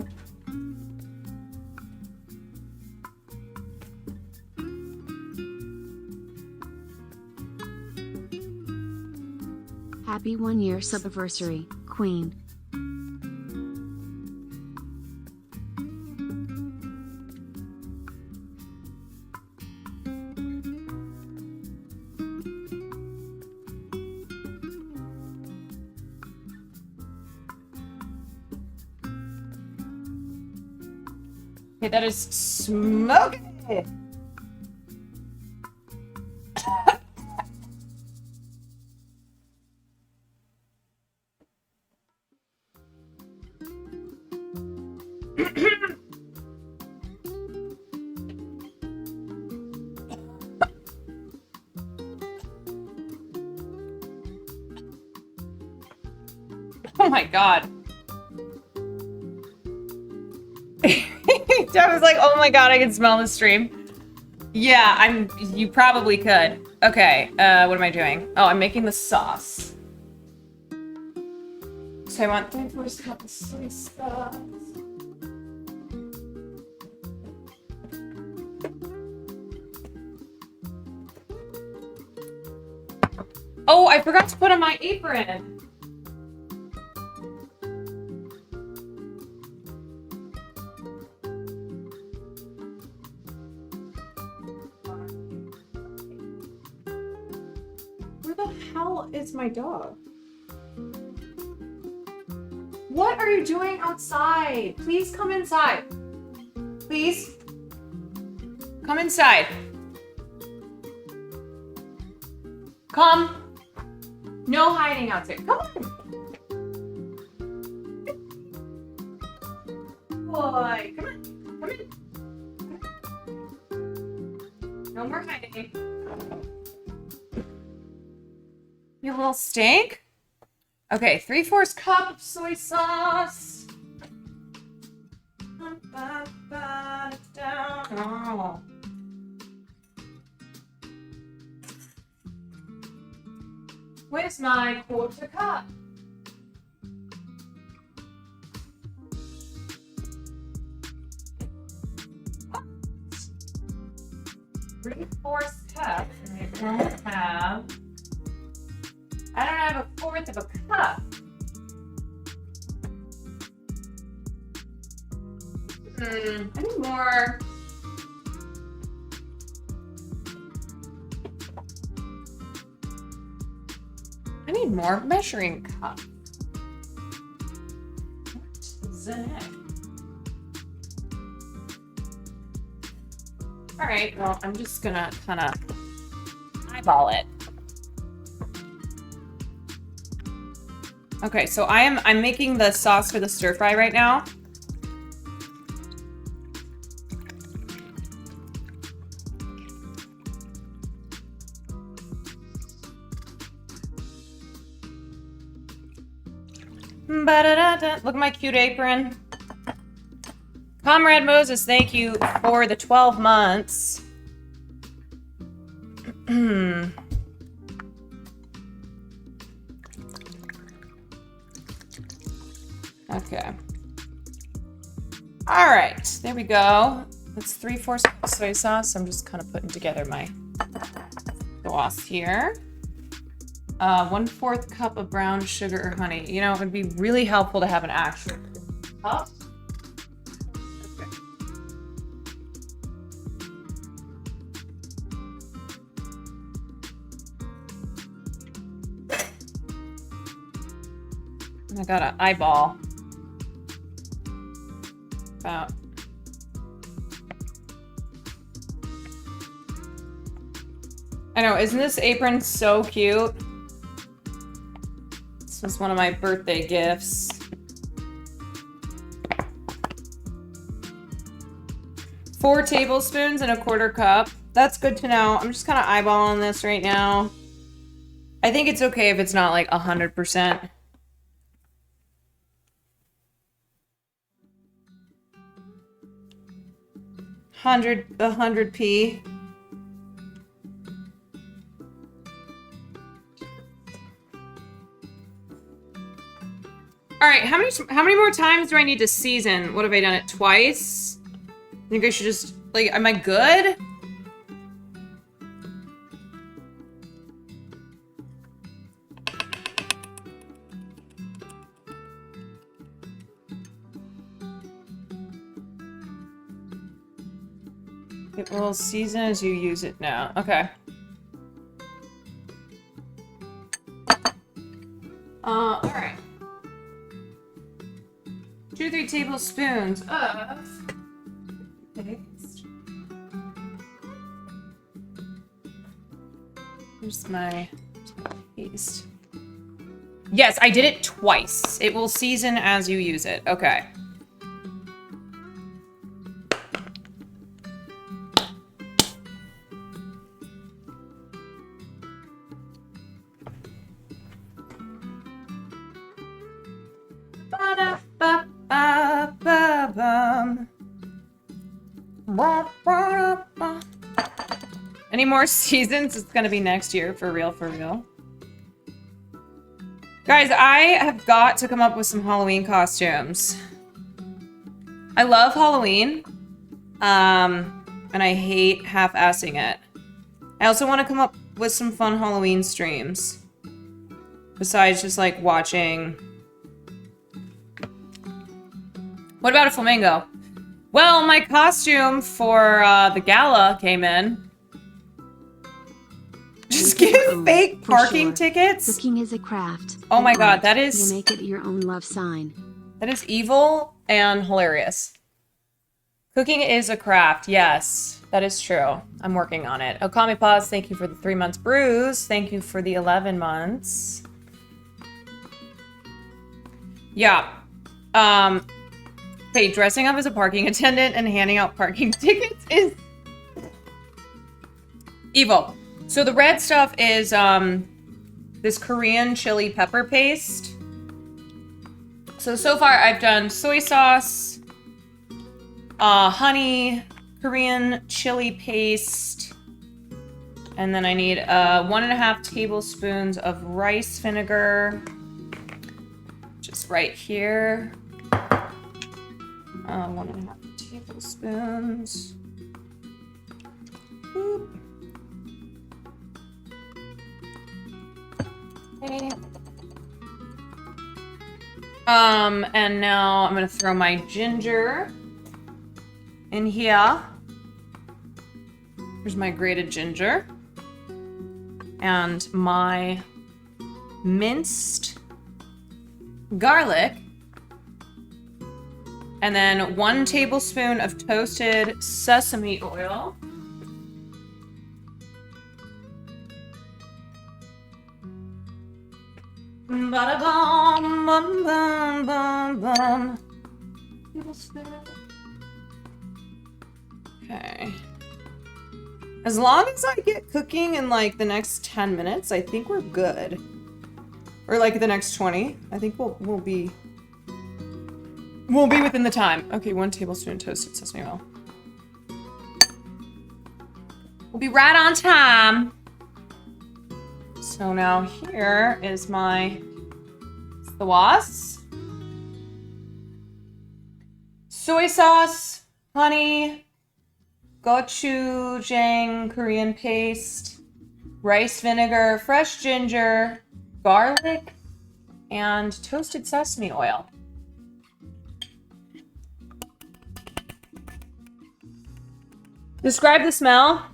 Happy 1-year subiversary, Queen. Okay, that is smoking. Oh my God. I was like, oh my God, I can smell the stream. Yeah, you probably could. Okay, what am I doing? Oh, I'm making the sauce. So I want 3/4 cup of soy sauce. Oh, I forgot to put on my apron. Where the hell is my dog? What are you doing outside? Please come inside. Please. Come inside. Come. No hiding outside. Come on. Boy, come on. Come in. No more hiding. You little stink. Okay, 3/4 cup of soy sauce. Oh. Where's my 1/4 cup? Three-fourths cup, and I don't have. I don't have 1/4 of a cup. I need more. I need more measuring cup. What the heck? All right, well, I'm just gonna kind of eyeball it. Okay, so I'm making the sauce for the stir fry right now. Ba-da-da-da. Look at my cute apron. Comrade Moses, thank you for the 12 months. Okay. All right, there we go. That's 3/4 cup soy sauce. I'm just kind of putting together my sauce here. 1/4 cup of brown sugar or honey. You know, it would be really helpful to have an actual cup. Okay. And I got an eyeball. About. I know, isn't this apron so cute? This was one of my birthday gifts. Four tablespoons and 1/4 cup. That's good to know. I'm just kind of eyeballing this right now. I think it's okay if it's not like 100%. The 100p. All right, how many more times do I need to season? What have I done it twice? I think I should just like, am I good? It will season as you use it now. Okay. All right. 2 to 3 tablespoons of paste. Here's my paste. Yes, I did it twice. It will season as you use it. Okay. Any more seasons? It's gonna be next year, for real, for real. Guys, I have got to come up with some Halloween costumes. I love Halloween, and I hate half-assing it. I also want to come up with some fun Halloween streams. Besides just, like, watching... What about a flamingo? Well, my costume for the gala came in. Just give fake parking tickets? Cooking is a craft. Oh my god, that is... You make it your own love sign. That is evil and hilarious. Cooking is a craft. Yes, that is true. I'm working on it. Okami Pause, thank you for the 3 months. Bruce, thank you for the 11 months. Yeah. Okay, dressing up as a parking attendant and handing out parking tickets is evil. So the red stuff is this Korean chili pepper paste. So far I've done soy sauce, honey, Korean chili paste, and then I need 1.5 tablespoons of rice vinegar, just right here. 1.5 tablespoons. Boop. Okay. And now I'm gonna throw my ginger in here. Here's my grated ginger. And my minced garlic. And then 1 tablespoon of toasted sesame oil. Ba-da-bum, bum, bum, bum, bum. Okay. As long as I get cooking in like the next 10 minutes, I think we're good. Or like the next 20. I think we'll be within the time. Okay, 1 tablespoon toasted sesame oil. We'll be right on time. So now here is my sauce. Soy sauce, honey, gochujang Korean paste, rice vinegar, fresh ginger, garlic, and toasted sesame oil. Describe the smell.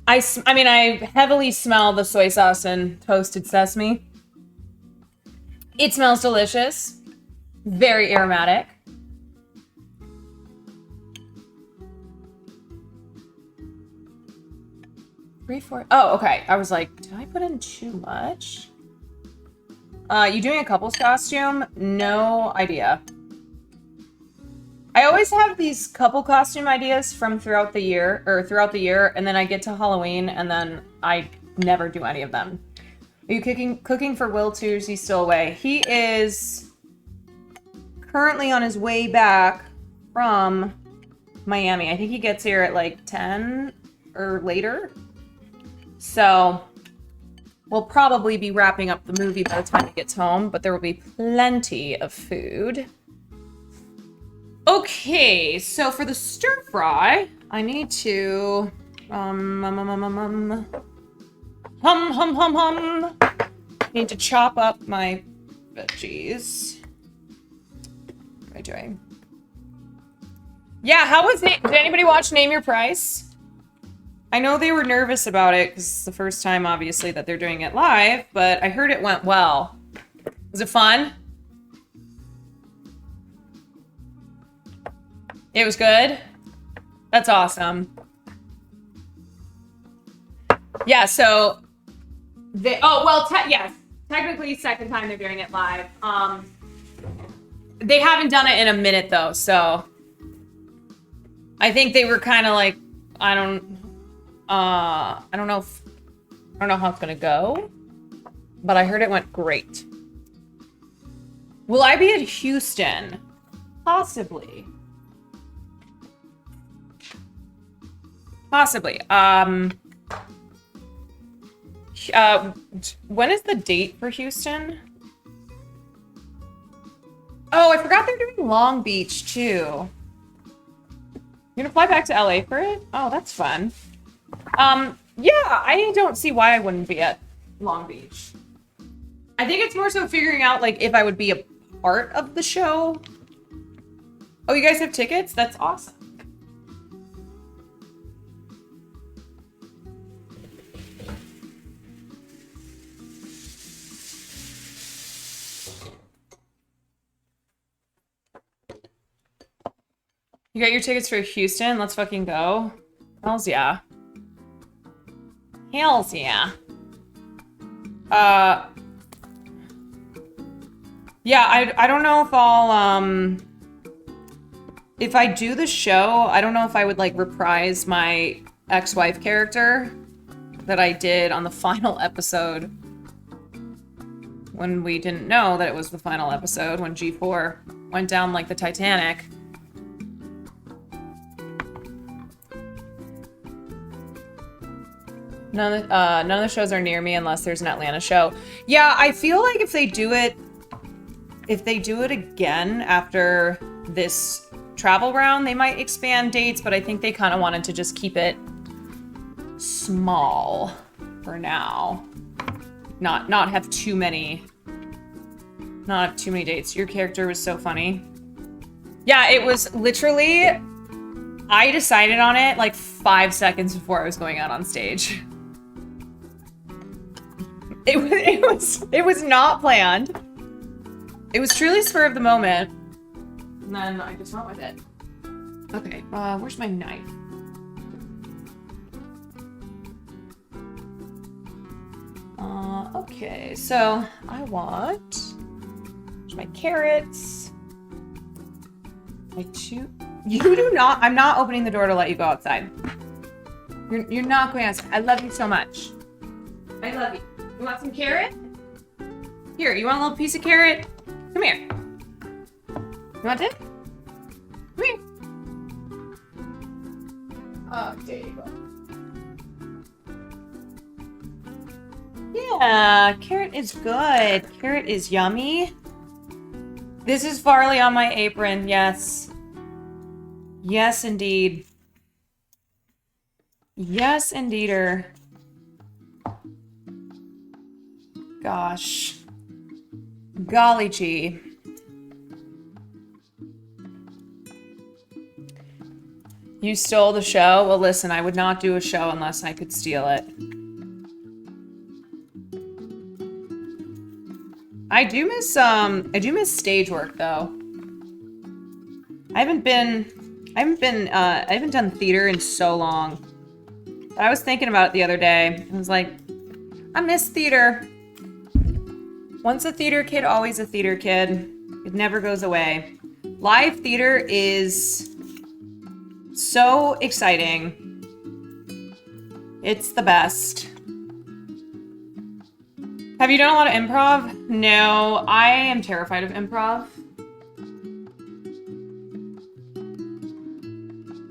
I mean, I heavily smell the soy sauce and toasted sesame. It smells delicious. Very aromatic. Three, four. Oh, okay. I was like, did I put in too much? You doing a couple's costume? No idea. I always have these couple costume ideas from throughout the year, and then I get to Halloween, and then I never do any of them. Are you cooking for Will too? Is he still away? He is currently on his way back from Miami. I think he gets here at like 10 or later. So we'll probably be wrapping up the movie by the time he gets home, but there will be plenty of food. Okay, so for the stir fry, I need to need to chop up my veggies. What am I doing? Yeah, how was it? Did anybody watch Name Your Price? I know they were nervous about it because it's the first time, obviously, that they're doing it live, but I heard it went well. Was it fun? It was good? That's awesome. Yeah, so they, yes, technically second time they're doing it live. They haven't done it in a minute though, so I think they were kind of like, I don't know how it's gonna go, but I heard it went great. Will I be at Houston? Possibly. Possibly. When is the date for Houston? Oh, I forgot they're doing Long Beach too. You're gonna fly back to LA for it? Oh, that's fun. Yeah, I don't see why I wouldn't be at Long Beach. I think it's more so figuring out like if I would be a part of the show. Oh, you guys have tickets? That's awesome. You got your tickets for Houston? Let's fucking go. Hells yeah. Hells yeah. Yeah, I don't know if I'll, if I do the show, I don't know if I would, like, reprise my ex-wife character that I did on the final episode when we didn't know that it was the final episode, when G4 went down like the Titanic. None of the shows are near me unless there's an Atlanta show. Yeah, I feel like if they do it again after this travel round, they might expand dates, but I think they kind of wanted to just keep it small for now. Not have too many dates. Your character was so funny. Yeah, it was literally, I decided on it like 5 seconds before I was going out on stage. It was not planned. It was truly spur of the moment. And then I just went with it. Okay, where's my knife? Okay, so I want my carrots. You do not, I'm not opening the door to let you go outside. You're not going outside. I love you so much. I love you. You want some carrot? Here, you want a little piece of carrot? Come here. You want it? Come here. Oh, there you go. Yeah, carrot is good. Carrot is yummy. This is Farley on my apron, yes. Yes, indeed. Yes, indeeder. Gosh. Golly gee. You stole the show? Well, listen, I would not do a show unless I could steal it. I do miss stage work though. I haven't done theater in so long. But I was thinking about it the other day. I was like, I miss theater. Once a theater kid, always a theater kid. It never goes away. Live theater is so exciting. It's the best. Have you done a lot of improv? No, I am terrified of improv.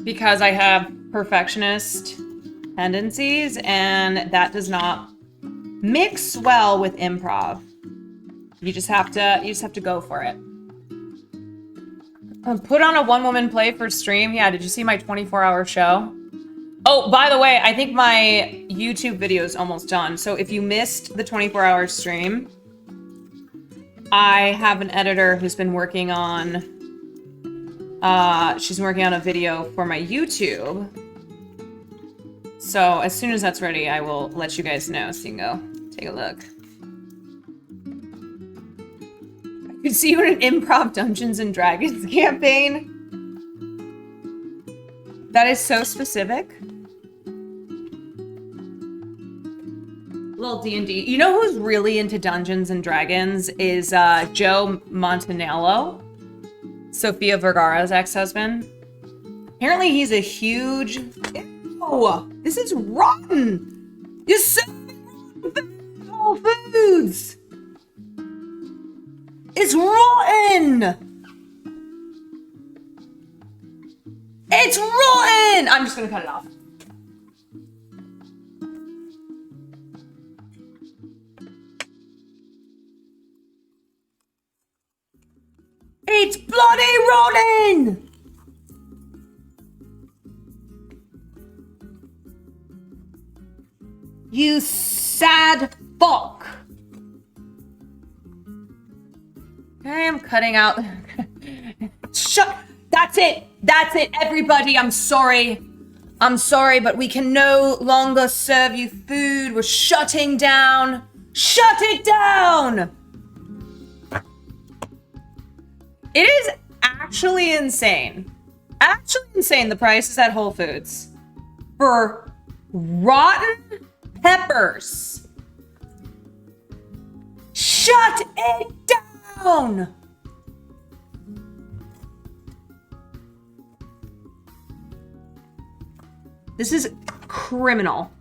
Because I have perfectionist tendencies, and that does not mix well with improv. You just have to go for it. Put on a one-woman play for stream. Yeah, did you see my 24-hour show? Oh, by the way, I think my YouTube video is almost done. So if you missed the 24-hour stream, I have an editor who's been working on, she's working on a video for my YouTube. So as soon as that's ready, I will let you guys know so you can go take a look. I could see you in an improv Dungeons and Dragons campaign. That is so specific. Little D&D. You know who's really into Dungeons and Dragons is Joe Montanello, Sofia Vergara's ex-husband. Apparently he's a huge... Ew! This is rotten! You're so Whole Foods! It's rotten! It's rotten! I'm just gonna cut it off. It's bloody rotten! You sad fuck. Okay, I'm cutting out. Shut. That's it. That's it, everybody. I'm sorry. I'm sorry, but we can no longer serve you food. We're shutting down. Shut it down. It is actually insane Actually insane, the prices at Whole Foods for rotten peppers. Shut it down. This is criminal.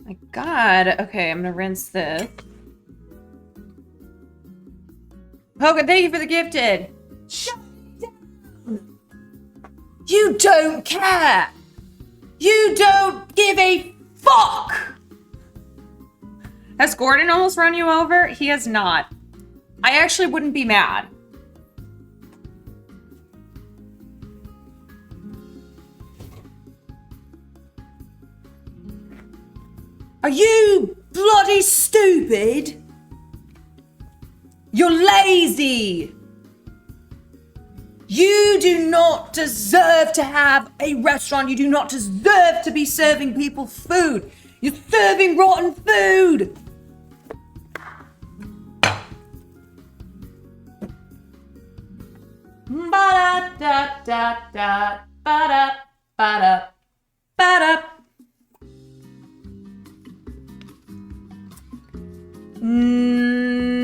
My God. Okay, I'm gonna rinse this. Hogan, thank you for the gifted. Shut it down. You don't care. You don't give a fuck. Has Gordon almost run you over? He has not. I actually wouldn't be mad. Are you bloody stupid? You're lazy. You do not deserve to have a restaurant. You do not deserve to be serving people food. You're serving rotten food. Ba-da-da-da-da, ba-da, ba-da.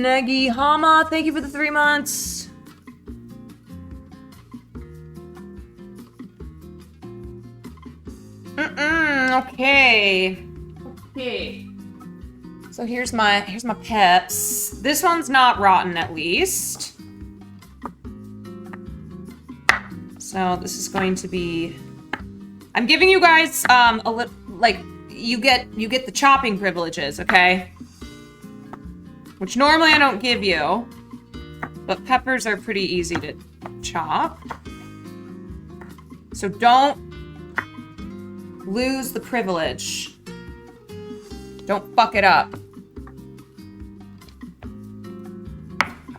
Nagihama, thank you for the 3 months. Okay. So here's my peps. This one's not rotten, at least. So this is going to be. I'm giving you guys a little, like, you get the chopping privileges, okay? Which normally I don't give you, but peppers are pretty easy to chop. So don't lose the privilege. Don't fuck it up.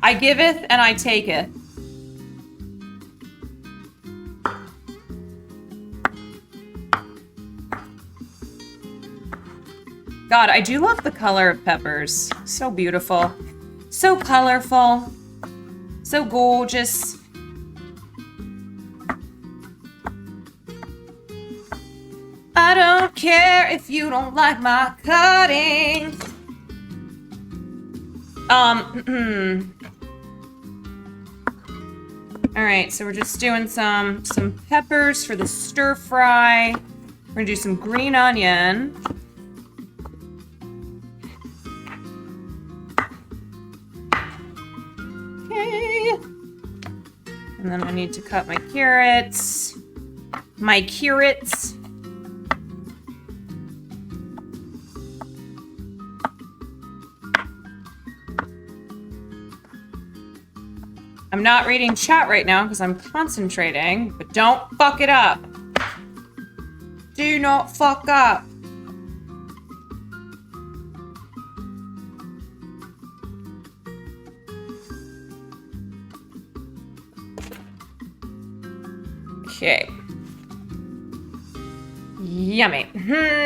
I giveth and I taketh. God, I do love the color of peppers. So beautiful. So colorful. So gorgeous. I don't care if you don't like my cutting. All right, so we're just doing some peppers for the stir fry. We're gonna do some green onion. And then I need to cut my carrots. My carrots. I'm not reading chat right now because I'm concentrating, but don't fuck it up. Do not fuck up. Okay. Yummy.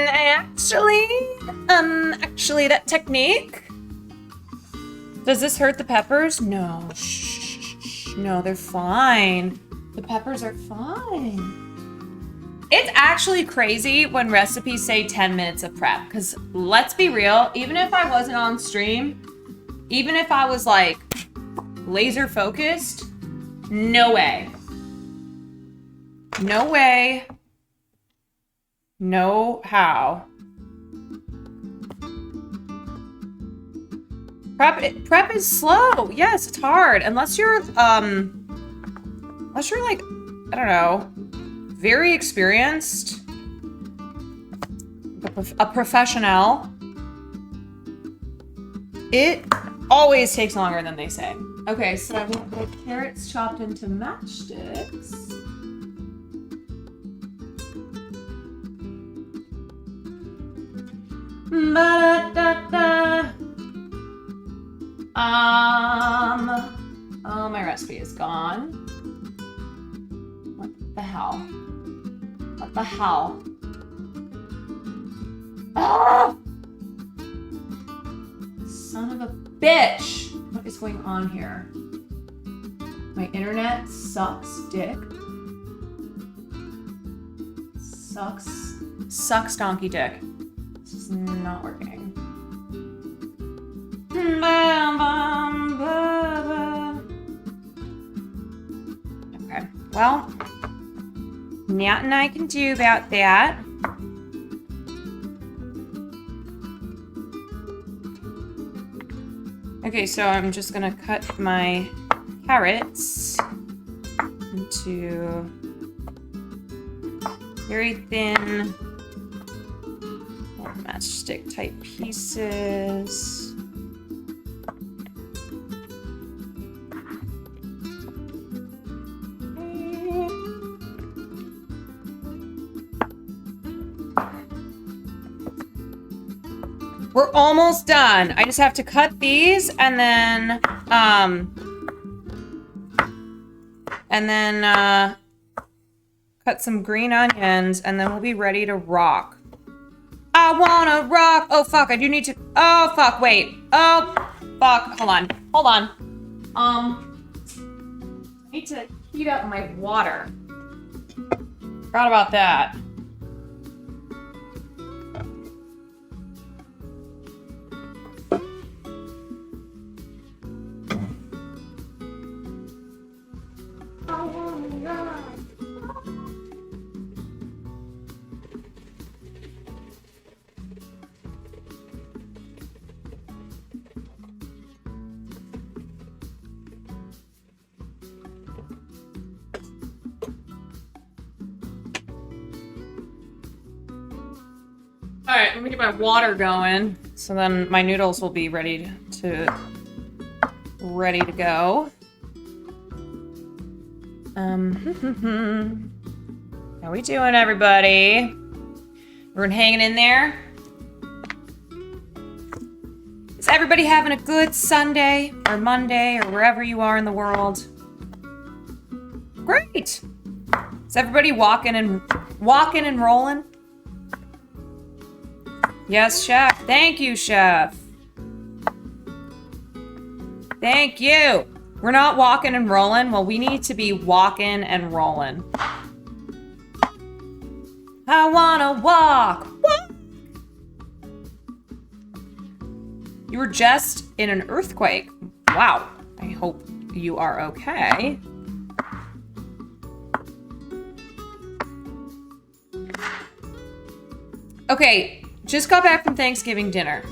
Actually, that technique. Does this hurt the peppers? No. Shh. No, they're fine. The peppers are fine. It's actually crazy when recipes say 10 minutes of prep. Because let's be real, even if I wasn't on stream, even if I was like laser focused, no way. No way. No how. Prep is slow. Yes, it's hard. Unless you're like, I don't know, very experienced. A professional. It always takes longer than they say. Okay, so I want the carrots chopped into matchsticks. Ba-da-da-da. Oh, my recipe is gone. What the hell? What the hell? Ah! Son of a bitch! What is going on here? My internet sucks dick. Sucks donkey dick. This is not working. Okay, well, nothing I can do about that. Okay, so I'm just gonna cut my carrots into very thin matchstick type pieces. We're almost done. I just have to cut these and then cut some green onions, and then we'll be ready to rock. I wanna rock. Oh fuck, I do need to. Oh fuck, wait. Oh fuck, hold on. I need to heat up my water. Forgot about that. All right, let me get my water going. So then my noodles will be ready to go. How we doing, everybody? Everyone hanging in there? Is everybody having a good Sunday or Monday or wherever you are in the world? Great. Is everybody walking and rolling? Yes, chef. Thank you, chef. Thank you. We're not walking and rolling. Well, we need to be walking and rolling. I wanna walk. Walk. You were just in an earthquake. Wow. I hope you are okay. Okay. Just got back from Thanksgiving dinner.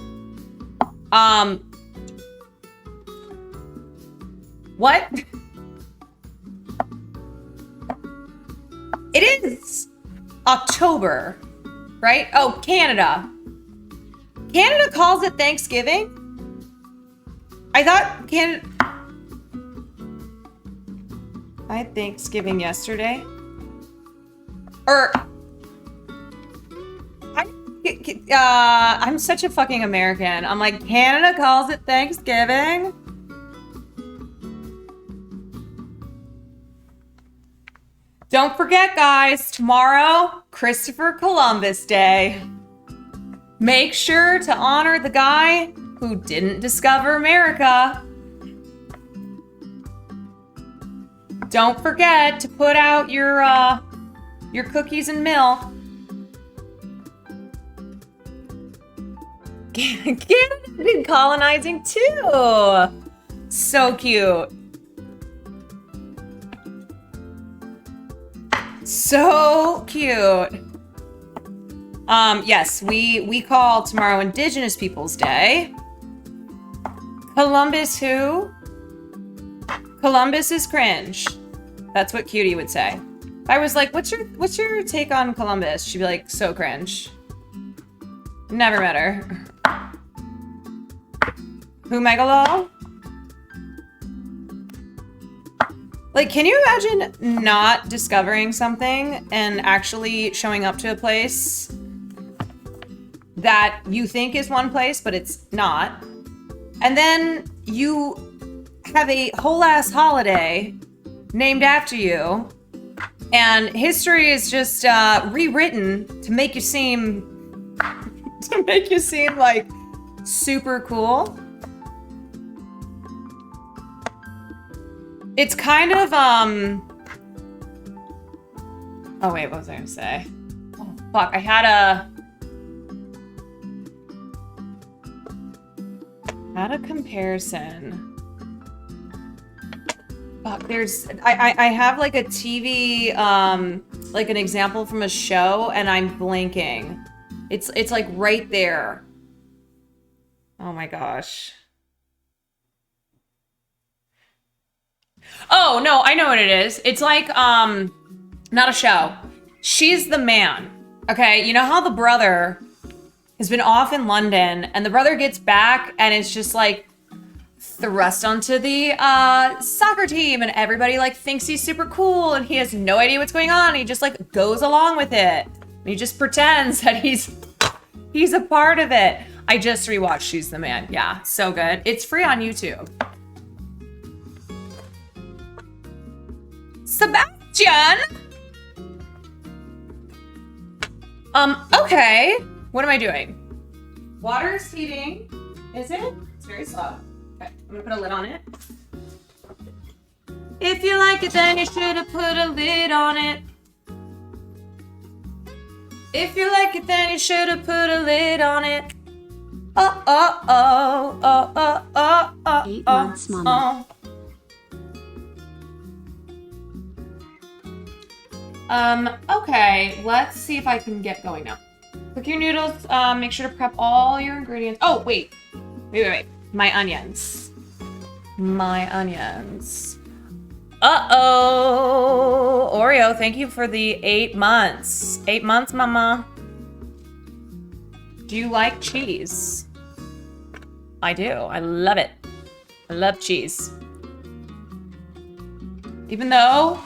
What? It is October, right? Oh, Canada. Canada calls it Thanksgiving? I thought Canada... I had Thanksgiving yesterday. I'm such a fucking American. I'm like, Canada calls it Thanksgiving? Don't forget, guys, tomorrow, Christopher Columbus Day. Make sure to honor the guy who didn't discover America. Don't forget to put out your cookies and milk. Canada's been colonizing too. So cute. So cute. Yes, we call tomorrow Indigenous Peoples Day. Columbus who? Columbus is cringe. That's what Cutie would say. If I was like, what's your take on Columbus? She'd be like, so cringe. Never met her. Who, Megalol? Like, can you imagine not discovering something and actually showing up to a place that you think is one place, but it's not? And then you have a whole ass holiday named after you, and history is just rewritten to make you seem like super cool. It's kind of, oh wait, what was I gonna say? Oh, fuck, I had a comparison. Fuck, I have like a TV, like an example from a show, and I'm blanking. It's like right there. Oh my gosh. Oh, no, I know what it is. It's like, not a show. She's the Man. Okay, you know how the brother has been off in London, and the brother gets back, and it's just like thrust onto the soccer team, and everybody like thinks he's super cool, and he has no idea what's going on. He just like goes along with it. And he just pretends that he's a part of it. I just rewatched She's the Man. Yeah, so good. It's free on YouTube. Sebastian! Okay. What am I doing? Water is heating. Is it? It's very slow. Okay, I'm gonna put a lid on it. If you like it, then you should have put a lid on it. If you like it, then you should have put a lid on it. Oh, oh, oh, oh, oh, oh, oh, 8 months, Mama. Okay, let's see if I can get going now. Cook your noodles, make sure to prep all your ingredients. Oh, wait. My onions. Uh-oh. Oreo, thank you for the 8 months. 8 months, mama. Do you like cheese? I do. I love it. I love cheese. Even though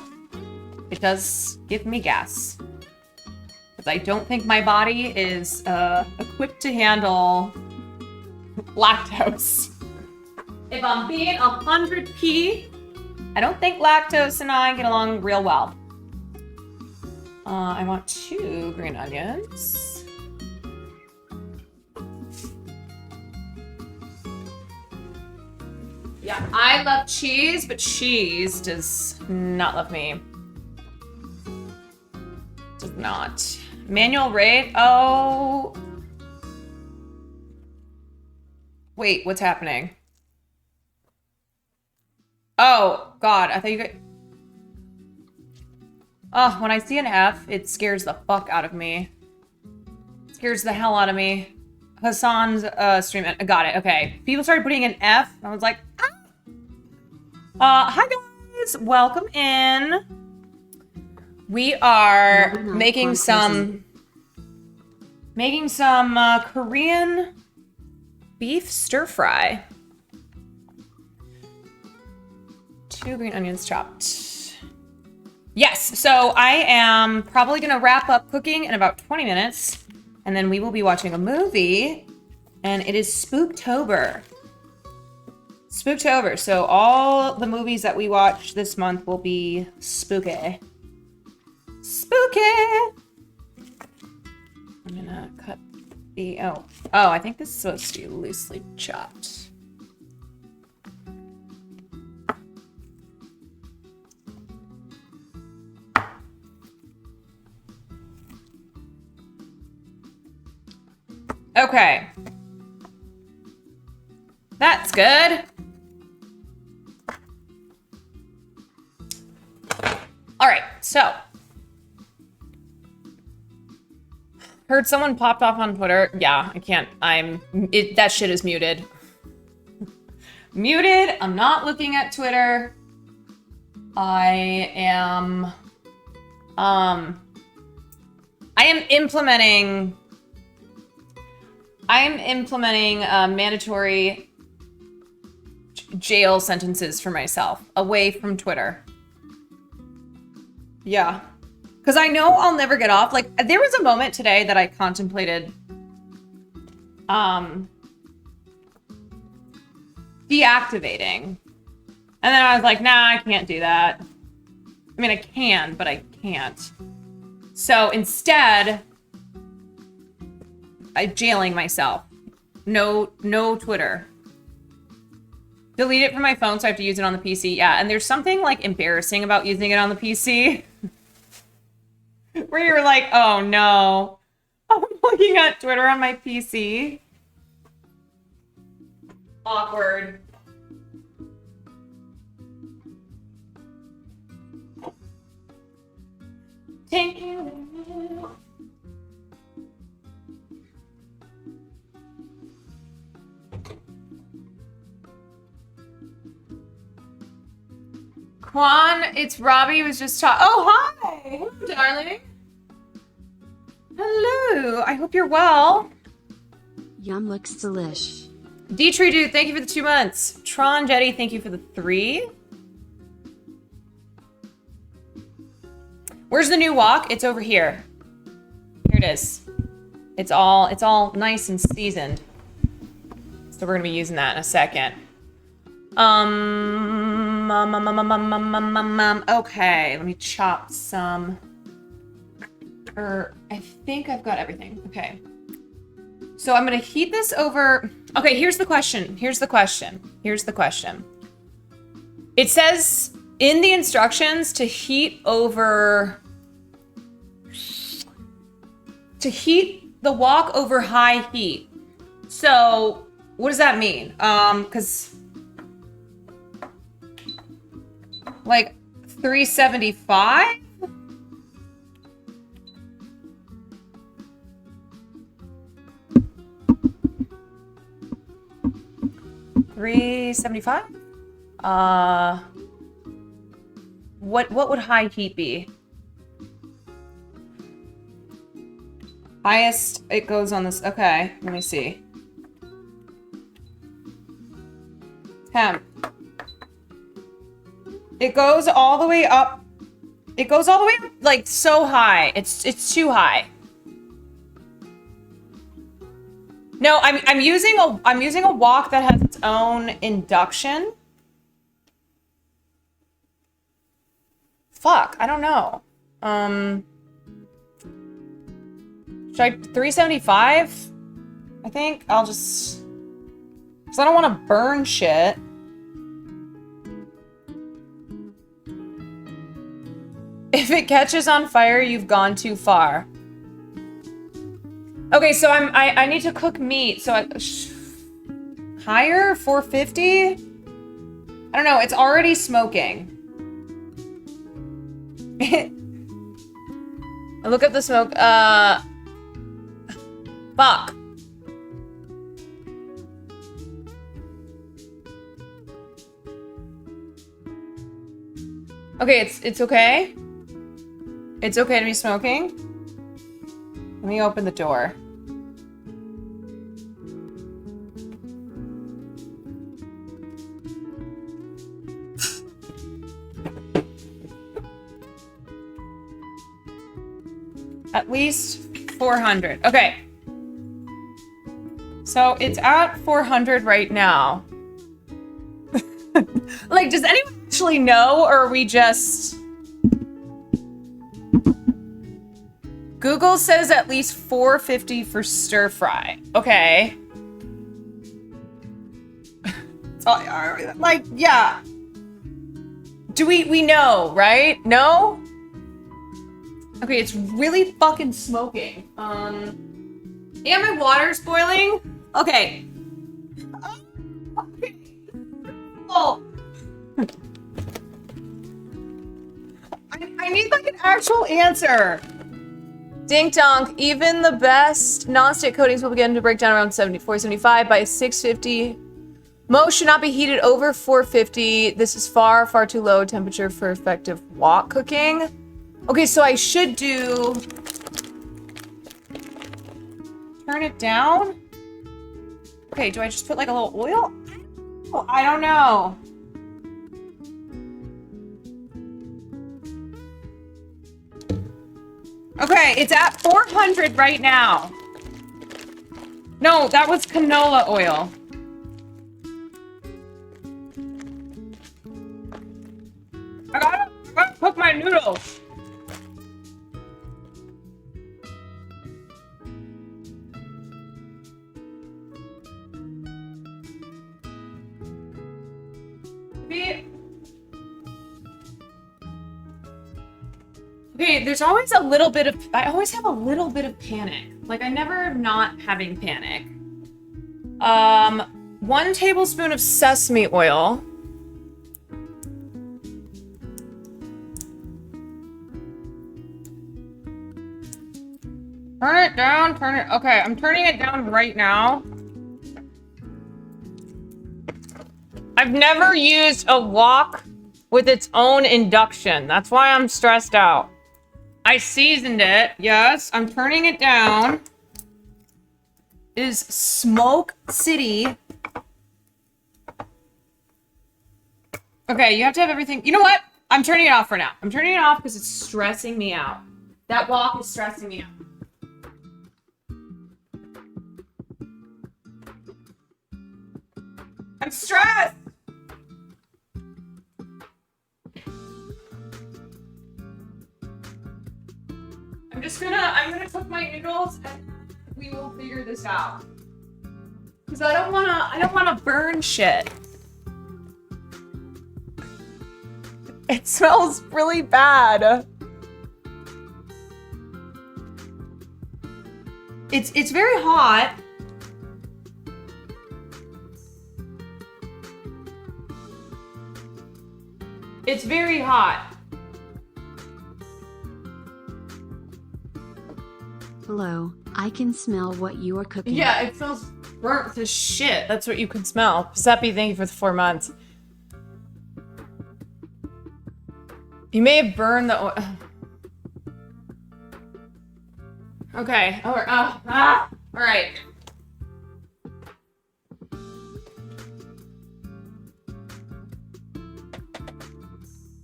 it does give me gas. Because I don't think my body is equipped to handle lactose. If I'm being 100p, I don't think lactose and I get along real well. I want 2 green onions. Yeah, I love cheese, but cheese does not love me. Does not. Manual rate? Oh. Wait, what's happening? Oh, God, I thought you could... Oh, when I see an F, it scares the fuck out of me. It scares the hell out of me. Hassan's stream, I got it, okay. People started putting an F, and I was like, ah! Hi guys, welcome in. We are making some Korean beef stir fry. 2 green onions chopped. Yes, so I am probably gonna wrap up cooking in about 20 minutes, and then we will be watching a movie, and it is Spooktober. Spooktober, so all the movies that we watch this month will be spooky. Spooky! I'm gonna cut the, oh, I think this is supposed to be loosely chopped. Okay. That's good. All right, so. Heard someone popped off on Twitter. Yeah, I can't. That shit is muted. Muted. I'm not looking at Twitter. I am implementing mandatory jail sentences for myself away from Twitter. Yeah. Because I know I'll never get off. Like, there was a moment today that I contemplated deactivating. And then I was like, nah, I can't do that. I mean, I can, but I can't. So instead, I'm jailing myself. No Twitter. Delete it from my phone so I have to use it on the PC. Yeah, and there's something like embarrassing about using it on the PC. Where you're like, oh no, I'm looking at Twitter on my PC. Awkward. Thank you. Quan, it's Robbie was just talking. Oh, hi! Hello, darling. Hello. I hope you're well. Yum looks delish. Dietrich, dude, thank you for the 2 months. Tron Jetty, thank you for the 3. Where's the new WOK? It's over here. Here it is. It's all nice and seasoned. So we're gonna be using that in a second. Okay, let me chop some. I think I've got everything. Okay. So I'm gonna heat this over. Okay, here's the question. It says in the instructions to heat the WOK over high heat. So what does that mean? Because like 375? $375? What would high heat be? Highest it goes on this. Okay, let me see. Temp. It goes all the way up. It goes all the way up, like so high. It's too high. No, I'm using a WOK that has its own induction. Fuck, I don't know. Should I 375? I think I'll just, because I don't want to burn shit. If it catches on fire, you've gone too far. Okay, so I need to cook meat, so higher 450. I don't know. It's already smoking. Look up the smoke. Fuck. Okay, it's okay. It's okay to be smoking. Let me open the door. At least 400. Okay. So it's at 400 right now. Like, does anyone actually know, or are we just... Google says at least 450 for stir fry. Okay. Like, yeah. Do we know, right? No? Okay, it's really fucking smoking. And my water's boiling. Okay. Oh. I need like an actual answer. Dink donk, even the best non-stick coatings will begin to break down around 475 by 650. Most should not be heated over 450. This is far, far too low temperature for effective WOK cooking. Okay, so I should do... Turn it down? Okay, do I just put like a little oil? Oh, I don't know. Okay, it's at 400 right now. No, that was canola oil. I gotta cook my noodles. Okay, there's always a little bit of, I always have a little bit of panic. Like, I never am not having panic. 1 tablespoon of sesame oil. Turn it down, okay, I'm turning it down right now. I've never used a wok with its own induction. That's why I'm stressed out. I seasoned it, yes. I'm turning it down. It is Smoke City. Okay, you have to have everything. You know what? I'm turning it off for now. I'm turning it off because it's stressing me out. That wok is stressing me out. I'm stressed! I'm gonna cook my noodles and we will figure this out. Cause I don't wanna burn shit. It smells really bad. It's very hot. It's very hot. Hello, I can smell what you are cooking. Yeah, it smells burnt to shit. That's what you can smell. Giuseppe, thank you for the 4 months. You may have burned the oil. Okay. All right.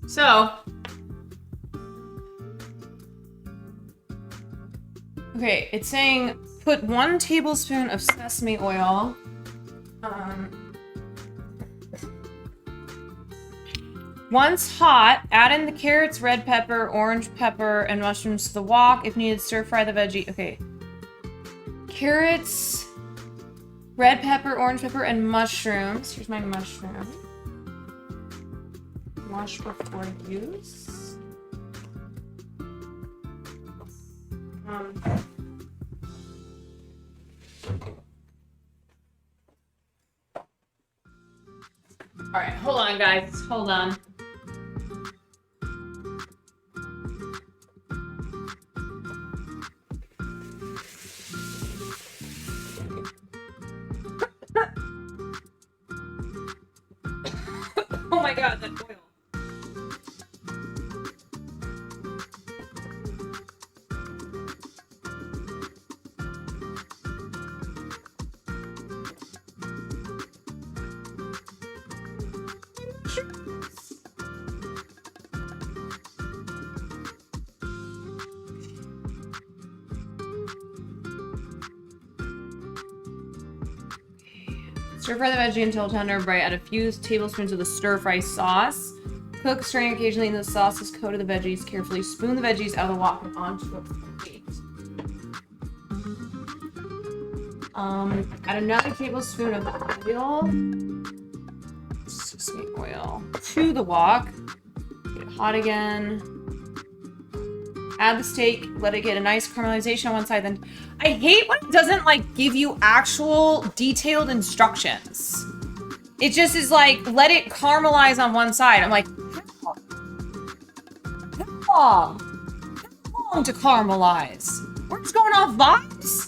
So, okay, it's saying put 1 tablespoon of sesame oil. Once hot, add in the carrots, red pepper, orange pepper, and mushrooms to the wok. If needed, stir fry the veggie. Okay. Carrots, red pepper, orange pepper, and mushrooms. Here's my mushroom. Wash before use. All right, hold on, guys. Hold on. Oh my god, that oil. Stir fry the veggie until tender, bright. Add a few tablespoons of the stir fry sauce. Cook, stirring occasionally until the sauce is coated the veggies. Carefully spoon the veggies out of the wok and onto the plate. Add another tablespoon of oil, sesame oil, to the wok. Get it hot again. Add the steak, let it get a nice caramelization on one side. Then I hate when it doesn't like give you actual detailed instructions. It just is like, let it caramelize on one side. I'm like, how long? How long to caramelize? We're just going off vibes?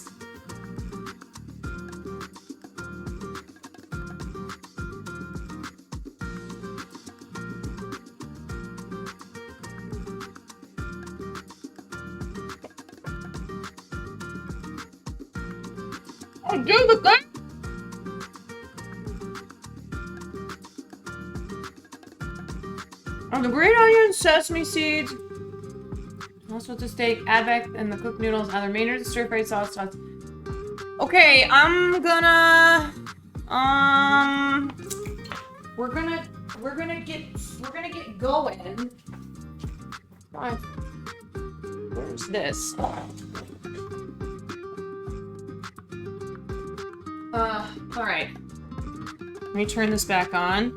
I do the thing. On the green onions, sesame seeds. Also with the steak, add back and the cooked noodles, add the remainder of the stir fry sauce. Okay, I'm gonna we're gonna get going. Where's this? All right. Let me turn this back on.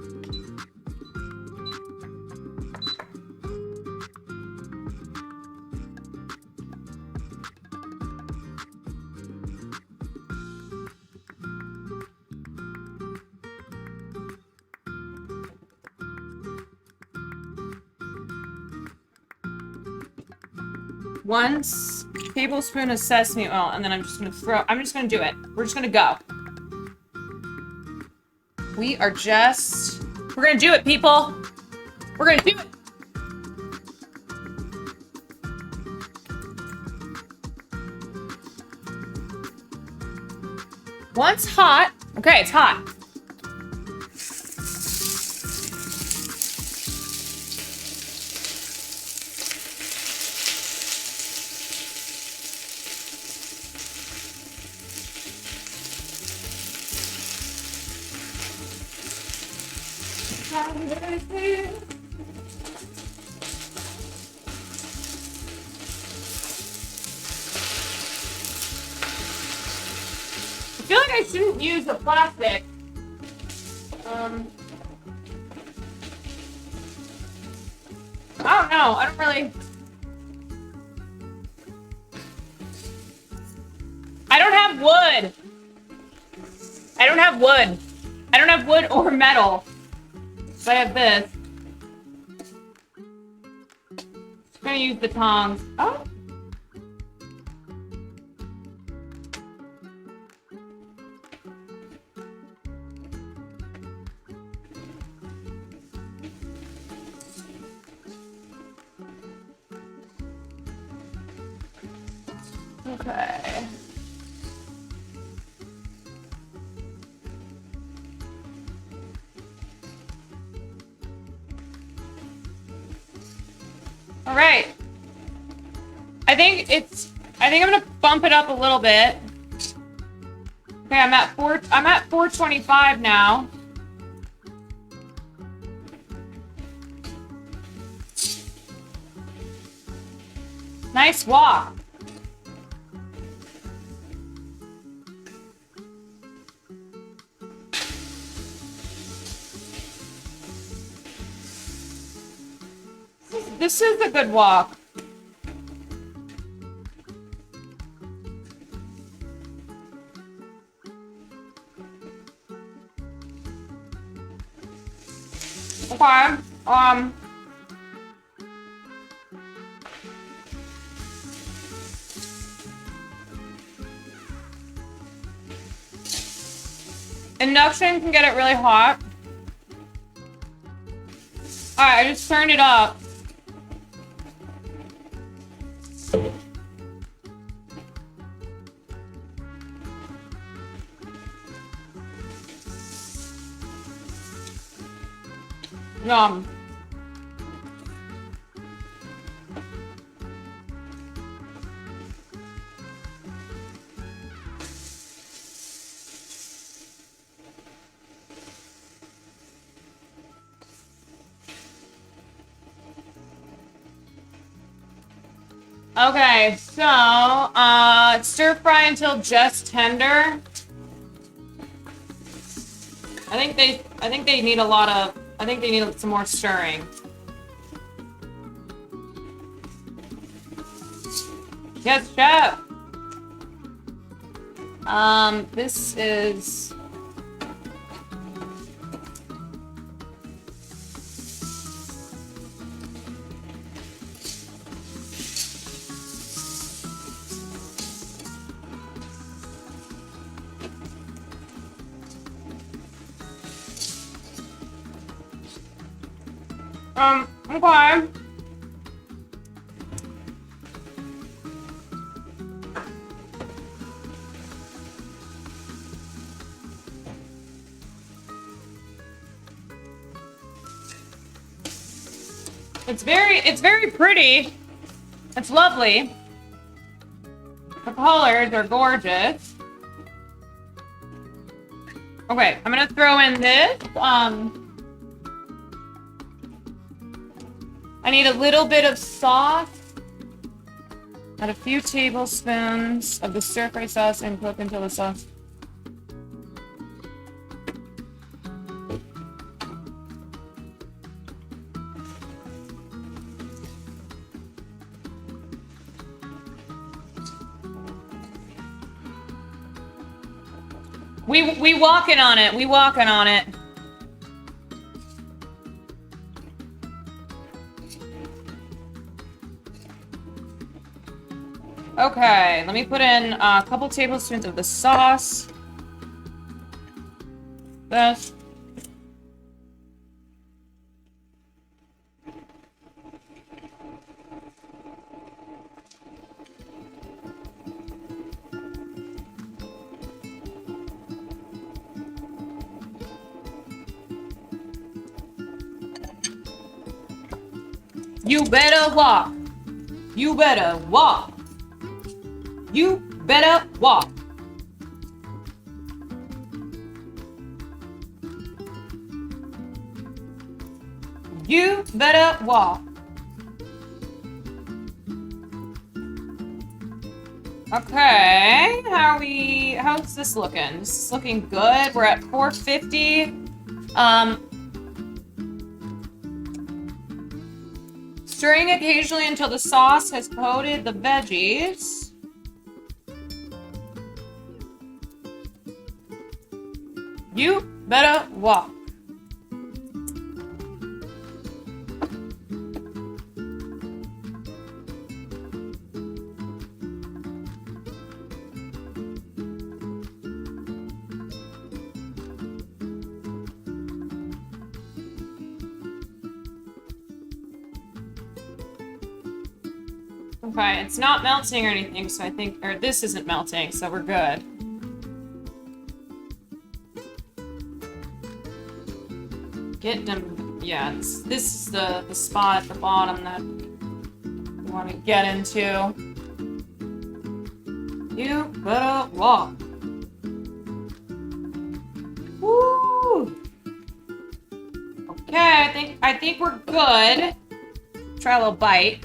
tablespoon of sesame oil, and then I'm just gonna do it. We're just gonna go. We're gonna do it, people. We're gonna do it. Once hot, okay, it's hot. I feel like I shouldn't use a plastic. I don't know. I don't really. I don't have wood. I don't have wood. I don't have wood or metal. So I have this. Just gonna use the tongs. Oh. Okay. All right. I think I'm gonna bump it up a little bit. Okay, I'm at 425 now. Nice walk. This is a good walk. Okay. Induction can get it really hot. Alright, I just turned it up. Yum. Okay, so, stir fry until just tender. I think they need some more stirring. Yes, chef! This is... okay. It's very pretty. It's lovely. The colors are gorgeous. Okay, I'm gonna throw in this. I need a little bit of sauce. Add a few tablespoons of the stir-fry sauce and cook until the sauce. We walking on it. We walking on it. Okay, let me put in a couple tablespoons of the sauce. This. You better walk. You better walk. You better walk. You better walk. Okay, how's this looking? This is looking good. We're at 450. Stirring occasionally until the sauce has coated the veggies. You better walk. Okay, it's not melting or anything, so I think, or this isn't melting, so we're good. Get them, yeah, this is the spot at the bottom that you want to get into. You better walk. Woo! Okay, I think we're good. Try a little bite.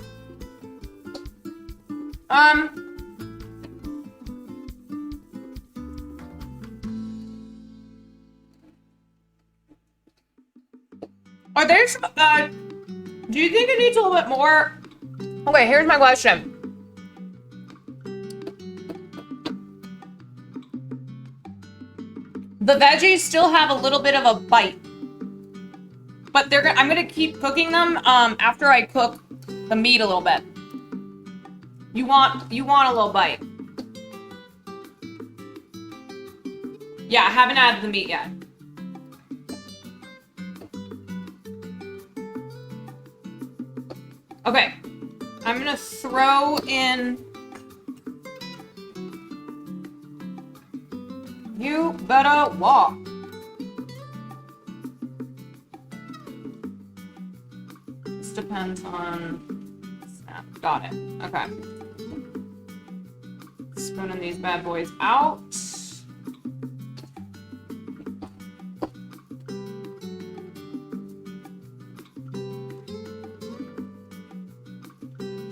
Are there some, do you think it needs a little bit more? Okay, here's my question. The veggies still have a little bit of a bite, but I'm gonna keep cooking them, after I cook the meat a little bit. You want a little bite. Yeah, I haven't added the meat yet. Okay, I'm gonna throw in. You better walk. This depends on. Got it. Okay. Spooning these bad boys out.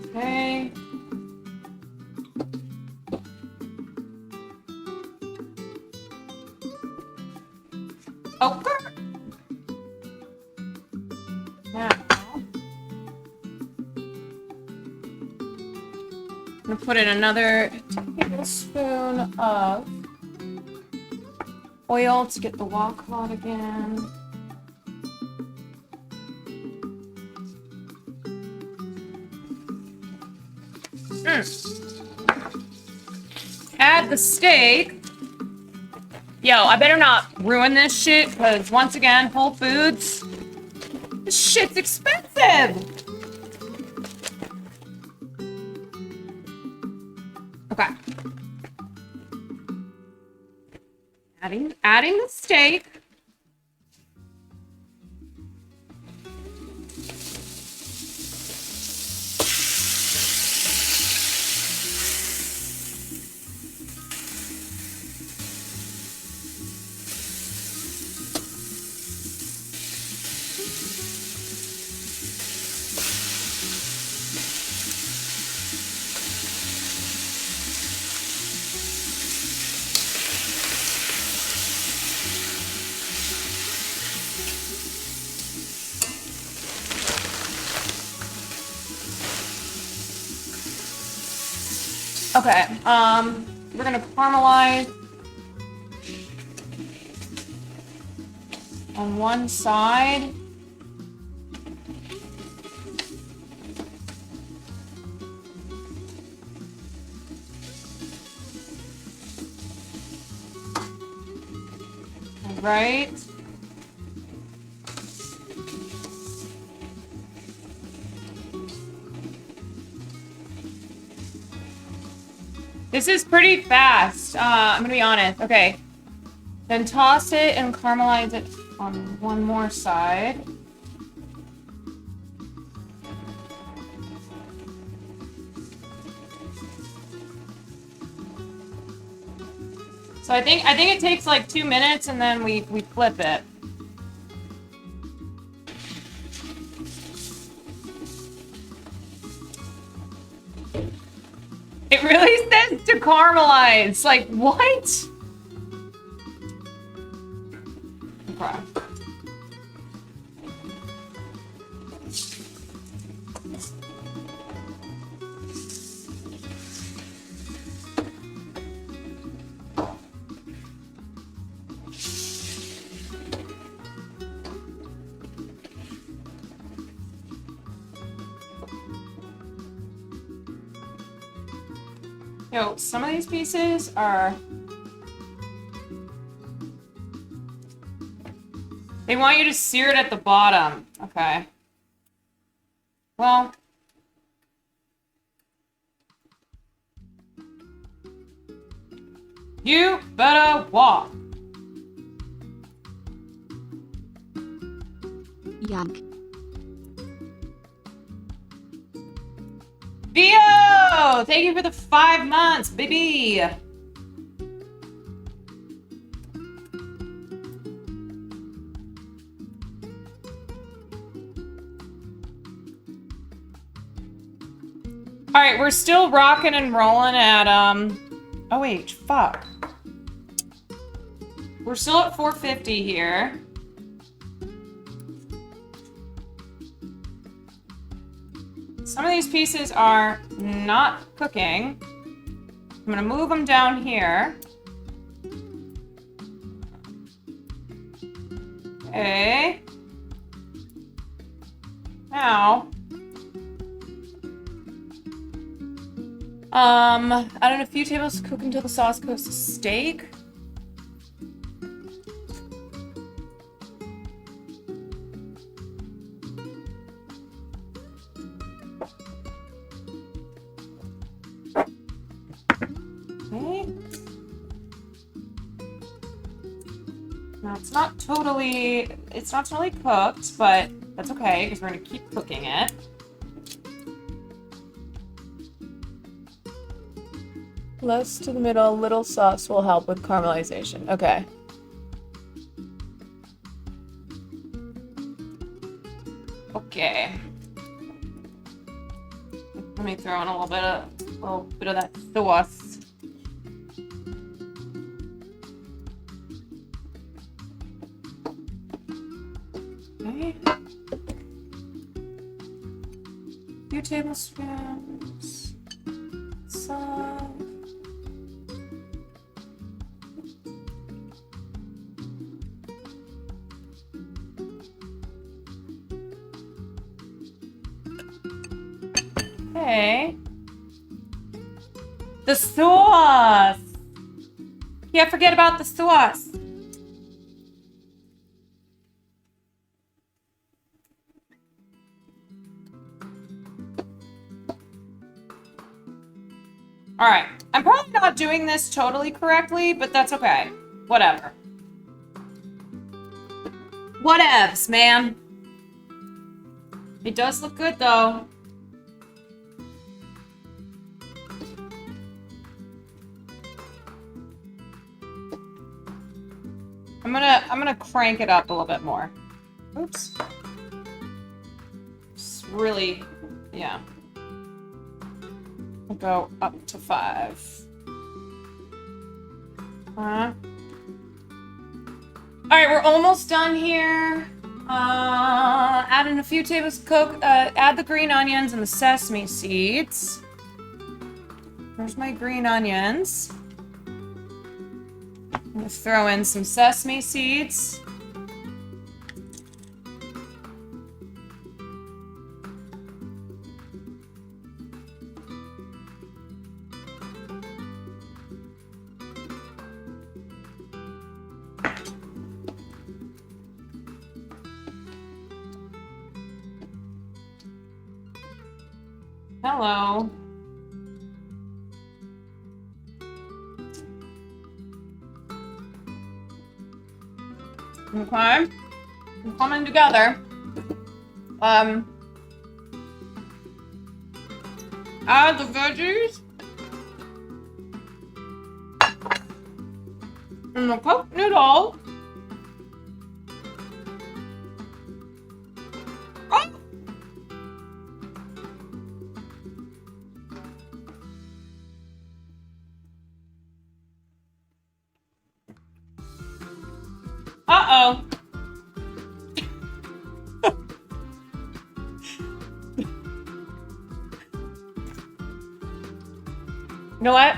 Okay. Okay. Now, I'm gonna put in another tablespoon of oil to get the wok hot again. Add the steak. Yo, I better not ruin this shit, because once again, Whole Foods, this shit's expensive. Okay. Adding the steak. Okay, we're gonna caramelize on one side. right? This is pretty fast. I'm gonna be honest. Okay. Then toss it and caramelize it on one more side. So I think it takes like 2 minutes and then we flip it. It really says to caramelize. Like, what? Okay. Yo, some of these pieces are... They want you to sear it at the bottom. Okay. Well... You better walk. Yuck. Theo! Thank you for the 5 months, baby! Alright, we're still rocking and rolling at, oh wait, fuck. We're still at 450 here. Some of these pieces are not cooking. I'm gonna move them down here. Okay. Now, add in a few tablespoons, cook until the sauce goes to steak. Okay. Now it's not totally cooked, but that's okay because we're gonna keep cooking it. Close to the middle, little sauce will help with caramelization. Okay. Okay. Let me throw in a little bit of that sauce. Okay. A few tablespoons. Salt. Okay. The sauce! Can't forget about the sauce. Alright. I'm probably not doing this totally correctly, but that's okay. Whatever. Whatevs, man. It does look good, though. I'm gonna crank it up a little bit more. Oops. Just really, yeah. I'll go up to 5. Alright, we're almost done here. Add in a few tablespoons, add the green onions and the sesame seeds. There's my green onions. I'm gonna throw in some sesame seeds. Hello. Okay. We're coming together. Add the veggies. And the cooked noodle. Oh. Uh-oh. You know what?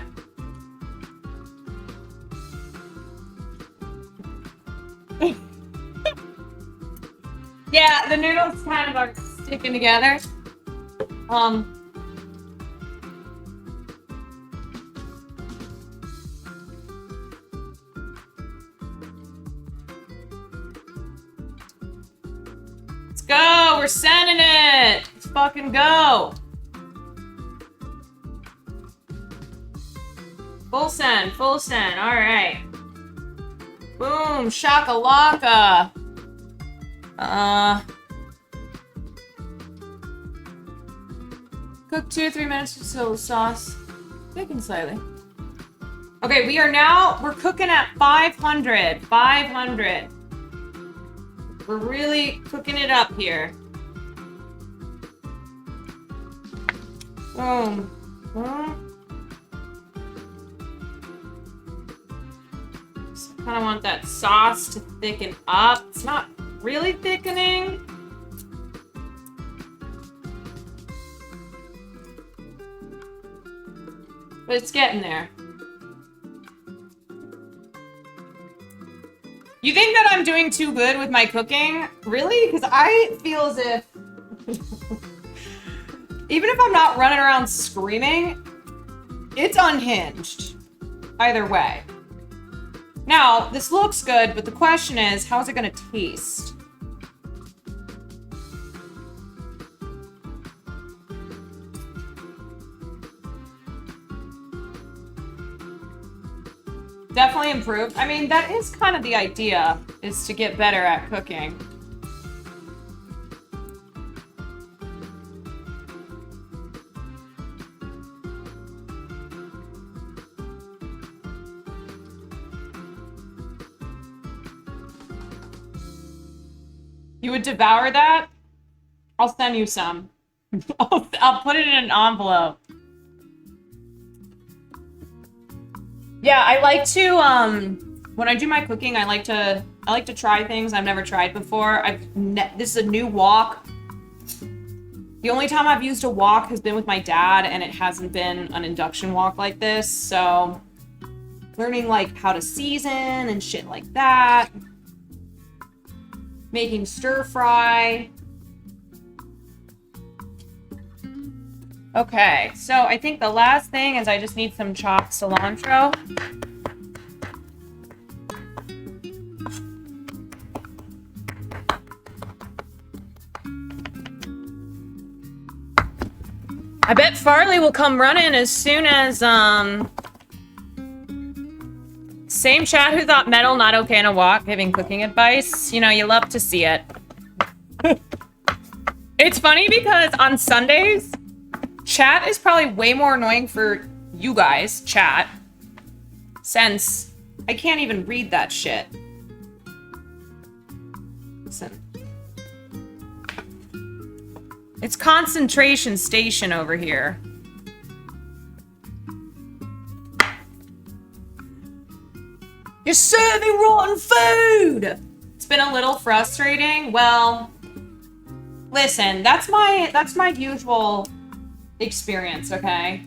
Yeah, the noodles kind of are sticking together. Let's go. We're sending it. Let's fucking go. Full send, full send. All right. Boom, shakalaka. Cook 2 to 3 minutes until the sauce thickens slightly. Okay, we're cooking at 500. 500. We're really cooking it up here. Boom. Boom. Kind of want that sauce to thicken up. It's not really thickening. But it's getting there. You think that I'm doing too good with my cooking? Really? Because I feel as if even if I'm not running around screaming, it's unhinged. Either way. Now, this looks good, but the question is, how is it gonna taste? Definitely improved. I mean, that is kind of the idea, is to get better at cooking. You would devour that? I'll send you some. I'll put it in an envelope. Yeah, I like to, when I do my cooking, I like to try things I've never tried before. This is a new wok. The only time I've used a wok has been with my dad, and it hasn't been an induction wok like this, so learning, like, how to season and shit like that. Making stir fry. Okay, so I think the last thing is I just need some chopped cilantro. I bet Farley will come running as soon as, same chat who thought metal not okay in a wok giving cooking advice. You know, you love to see it. It's funny because on Sundays, chat is probably way more annoying for you guys, chat, since I can't even read that shit. Listen. It's concentration station over here. You're serving rotten food! It's been a little frustrating. Well, listen, that's my usual experience, okay?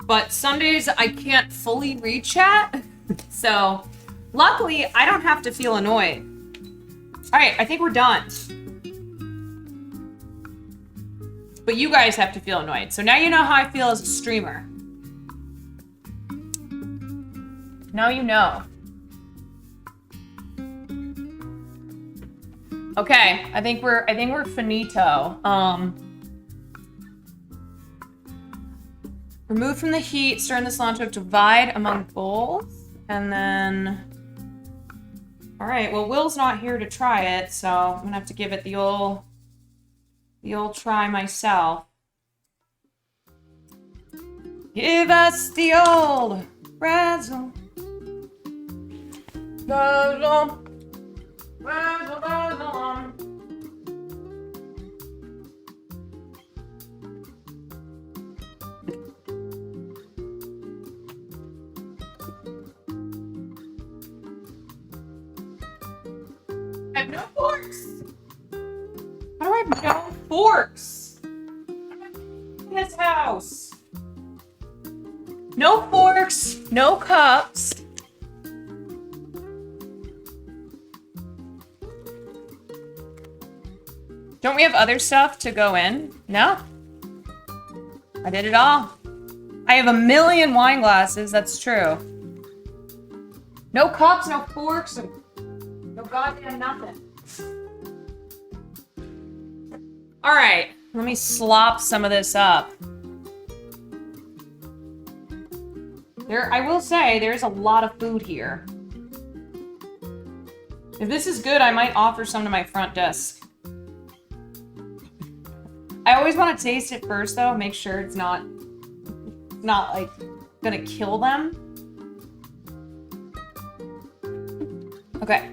But Sundays I can't fully read chat, so luckily I don't have to feel annoyed. Alright, I think we're done. But you guys have to feel annoyed. So now you know how I feel as a streamer. Now you know. Okay, I think we're finito. Remove from the heat, stir in the cilantro, divide among bowls, and then... All right, well, Will's not here to try it, so I'm gonna have to give it the old try myself. Give us the old razzle. Razzle. Razzle, razzle. I have no forks. How do I have no forks? In this house. No forks, no cups. Don't we have other stuff to go in? No. I did it all. I have a million wine glasses, that's true. No cups, no forks, no goddamn nothing. All right, let me slop some of this up. I will say, there's a lot of food here. If this is good, I might offer some to my front desk. I always want to taste it first, though. Make sure it's not like gonna kill them. Okay.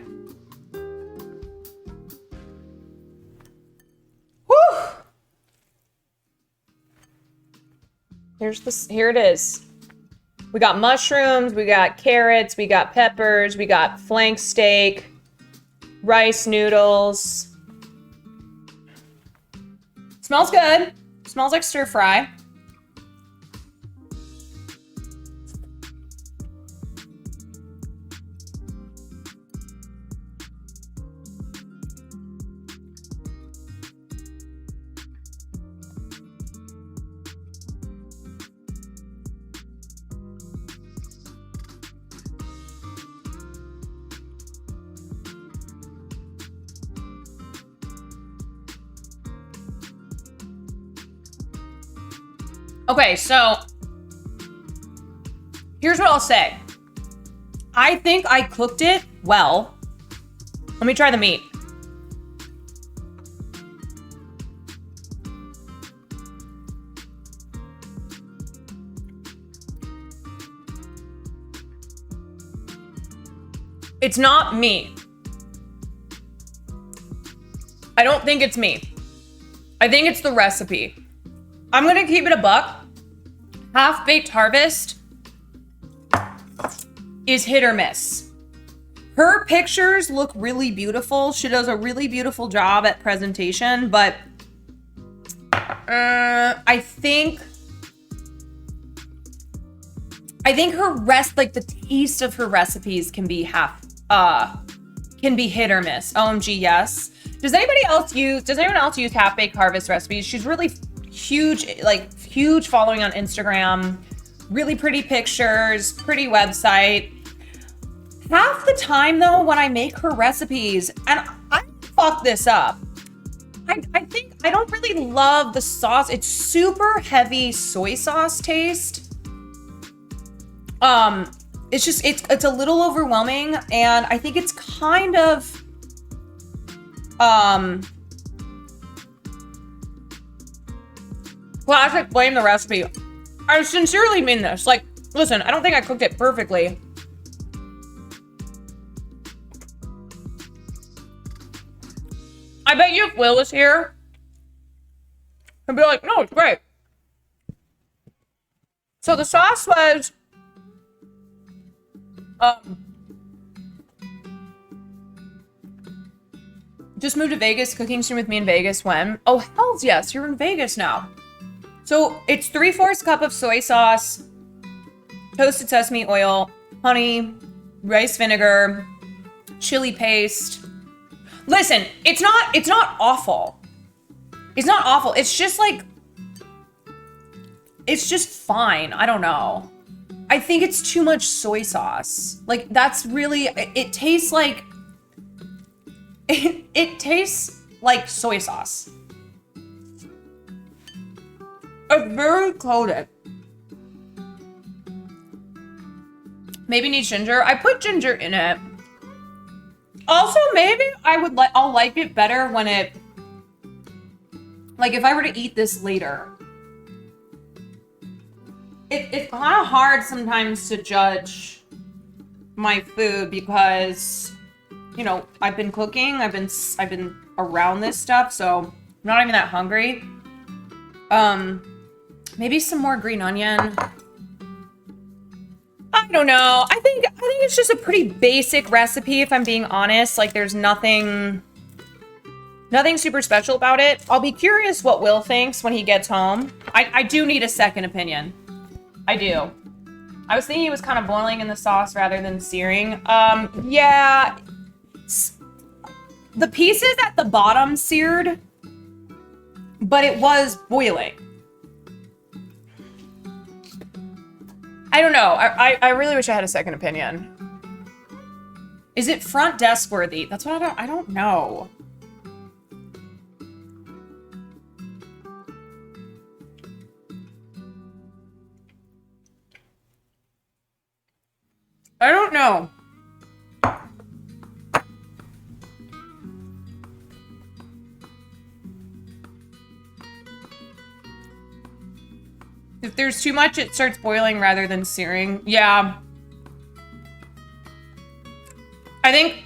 Whew. Here it is. We got mushrooms, we got carrots, we got peppers, we got flank steak, rice noodles. Smells good. Smells like stir fry. Okay, so here's what I'll say. I think I cooked it well. Let me try the meat. It's not meat. I don't think it's me. I think it's the recipe. I'm gonna keep it a buck. Half-Baked Harvest is hit or miss. Her pictures look really beautiful. She does a really beautiful job at presentation, but I think the taste of her recipes can be hit or miss. OMG, yes. Does anyone else use Half-Baked Harvest recipes? She's really huge following on Instagram, really pretty pictures, pretty website. Half the time though, when I make her recipes, and I fuck this up, I think I don't really love the sauce. It's super heavy soy sauce taste. It's a little overwhelming, and I think it's kind of classic blame the recipe. I sincerely mean this. Like, listen, I don't think I cooked it perfectly. I bet you if Will was here, he'd be like, no, it's great. So the sauce was, just moved to Vegas, cooking stream with me in Vegas when? Oh, hells yes, you're in Vegas now. So it's 3/4 cup of soy sauce, toasted sesame oil, honey, rice vinegar, chili paste. Listen, it's not awful. It's not awful. It's just fine. I don't know. I think it's too much soy sauce. Like, that's really, it tastes like, it tastes like soy sauce. It's very coated. Maybe needs ginger. I put ginger in it. Also, maybe I'll like it better when it, like if I were to eat this later. It's kind of hard sometimes to judge my food because, you know, I've been cooking, I've been around this stuff, so I'm not even that hungry. Maybe some more green onion. I don't know. I think it's just a pretty basic recipe, if I'm being honest. Like, there's nothing super special about it. I'll be curious what Will thinks when he gets home. I do need a second opinion. I do. I was thinking it was kind of boiling in the sauce rather than searing. Yeah. The pieces at the bottom seared, but it was boiling. I don't know. I really wish I had a second opinion. Is it front desk worthy? That's what I don't know. I don't know. If there's too much, it starts boiling rather than searing. Yeah. I think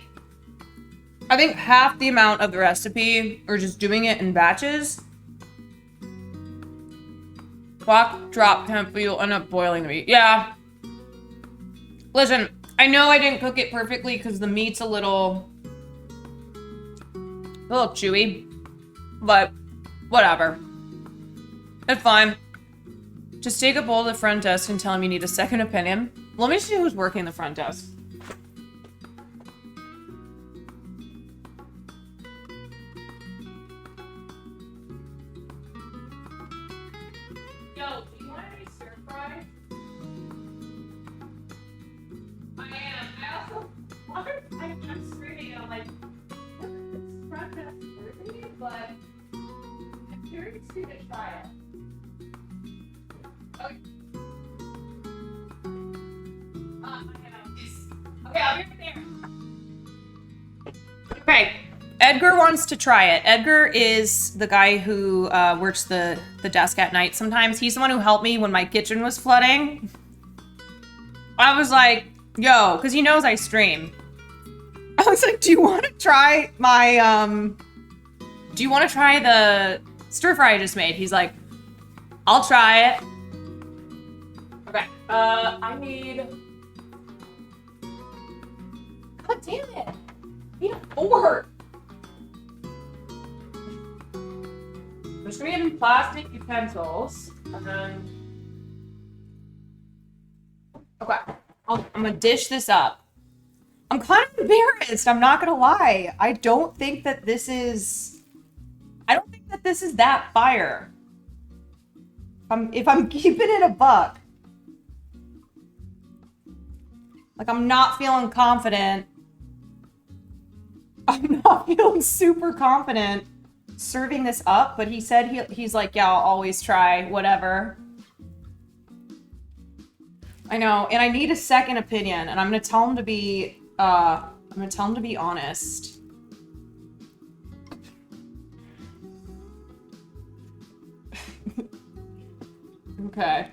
half the amount of the recipe, or just doing it in batches, WOK drop temp, you'll end up boiling the meat. Yeah. Listen, I know I didn't cook it perfectly because the meat's a little chewy, but whatever. It's fine. Just take a bowl to the front desk and tell him you need a second opinion. Let me see who's working the front desk. Yo, do you want any stir fry? I am. I also wonder, I'm screaming and I'm like, it's front desk worthy, but I'm curious to try it. Okay. Okay, I'll be right there. Okay, Edgar wants to try it. Edgar is the guy who works the desk at night sometimes. He's the one who helped me when my kitchen was flooding. I was like, yo, because he knows I stream. I was like, do you want to try the stir fry I just made? He's like, I'll try it. Okay, I need... God damn it! I need a fork! I'm just gonna get in plastic utensils, and then... Okay, I'm gonna dish this up. I'm kind of embarrassed, I'm not gonna lie. I don't think that this is that fire. If I'm keeping it a buck. Like, I'm not feeling confident. I'm not feeling super confident serving this up, but he said he's like, yeah, I'll always try, whatever. I know, and I need a second opinion, and I'm gonna tell him to be, honest. Okay.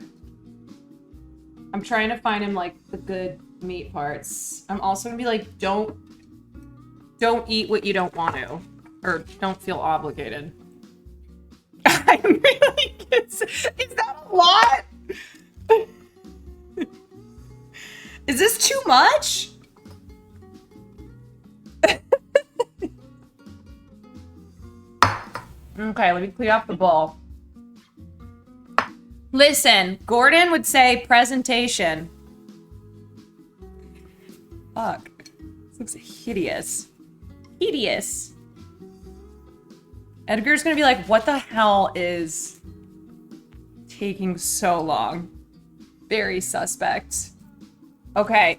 I'm trying to find him, like, the good meat parts. I'm also gonna be like, don't eat what you don't want to, or don't feel obligated. I really is that a lot? Is this too much? Okay, let me clean up the bowl. Listen, Gordon would say presentation. Fuck. This looks hideous. Hideous. Edgar's gonna be like, what the hell is taking so long? Very suspect. Okay.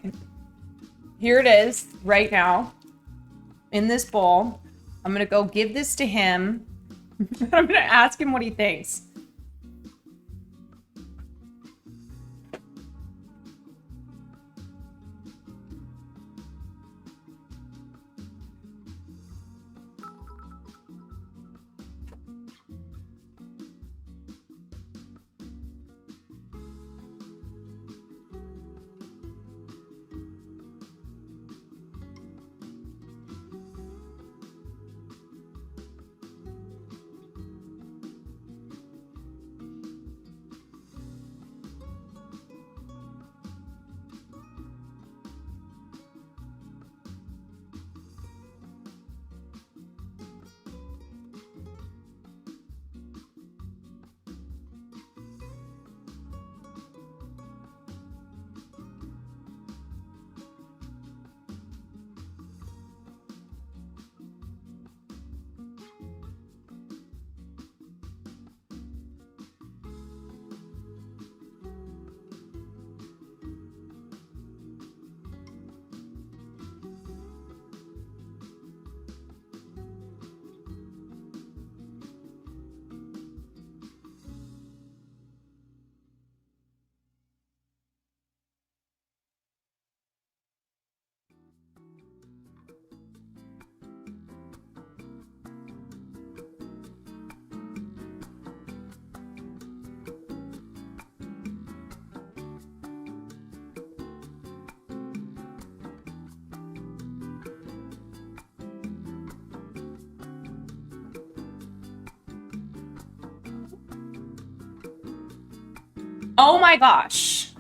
Here it is, right now. In this bowl. I'm gonna go give this to him. I'm gonna ask him what he thinks. Oh my gosh.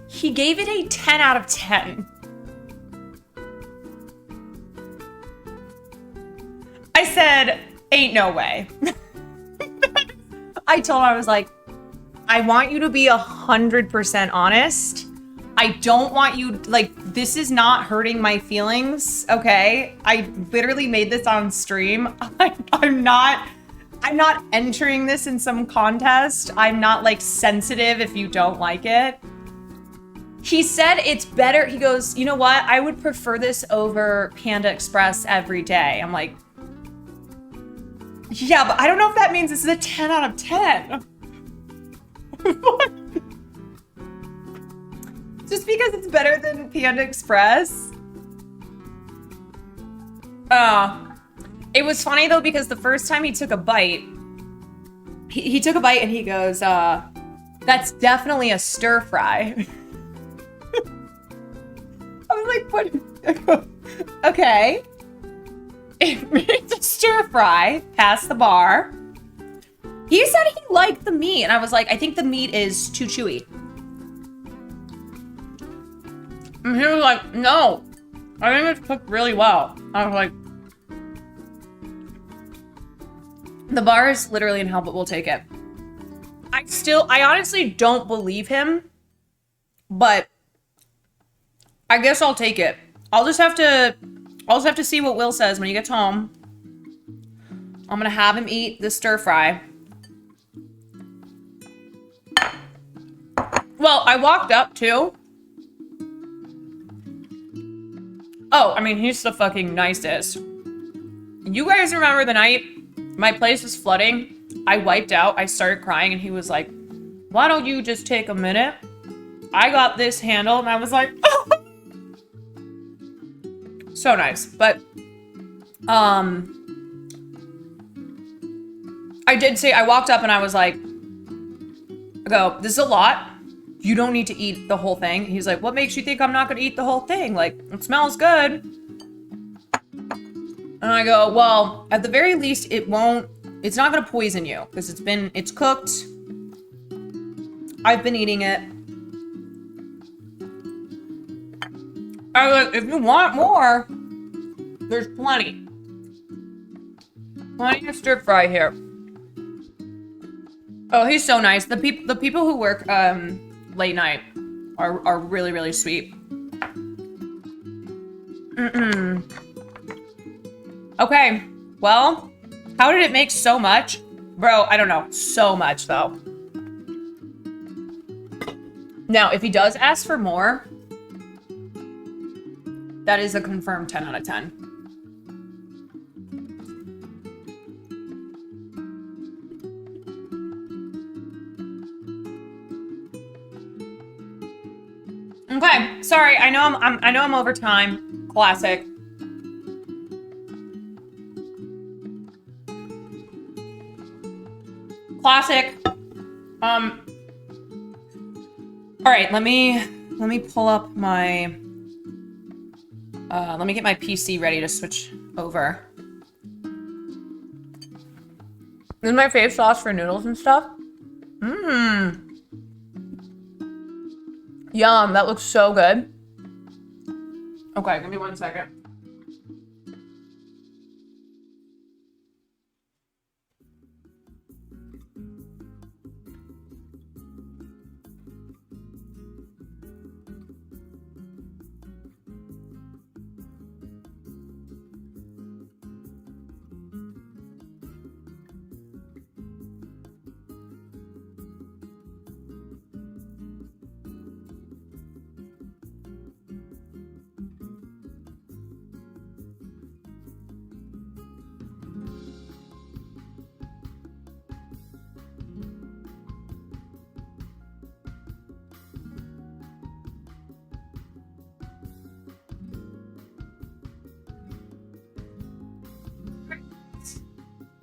He gave it a 10 out of 10. I said, ain't no way. I told him, I was like, I want you to be 100% honest. I don't want you, like, this is not hurting my feelings, okay? I literally made this on stream. I'm not entering this in some contest. I'm not, like, sensitive if you don't like it. He said it's better. He goes, you know what? I would prefer this over Panda Express every day. I'm like, yeah, but I don't know if that means this is a 10 out of 10. Just because it's better than Panda Express. It was funny though, because the first time he took a bite, he took a bite and he goes, that's definitely a stir fry. I was like, what? Okay. It's a stir fry, past the bar. He said he liked the meat, and I was like, I think the meat is too chewy. And he was like, no, I think it's cooked really well. I was like, the bar is literally in hell, but we'll take it. I honestly don't believe him, but I guess I'll take it. I'll just have to see what Will says when he gets home. I'm gonna have him eat the stir fry. Well, I walked up too. Oh, I mean, he's the fucking nicest. You guys remember the night my place was flooding? I wiped out, I started crying, and he was like, why don't you just take a minute? I got this handle, and I was like, oh. So nice. But, I did say, I walked up and I was like, I go, this is a lot. You don't need to eat the whole thing. He's like, what makes you think I'm not going to eat the whole thing? Like, it smells good. And I go, well, at the very least, it's not going to poison you because it's cooked. I've been eating it. I was like, if you want more, there's plenty. Plenty of stir fry here. Oh, he's so nice. The people who work late night are really, really sweet. Okay, well, how did it make so much? Bro, I don't know. So much, though. Now, if he does ask for more, that is a confirmed 10 out of 10. Okay, sorry. I know I'm over time. Classic. Classic. All right, let me pull up my let me get my PC ready to switch over. This is my fave sauce for noodles and stuff. Yum, that looks so good. Okay, give me 1 second.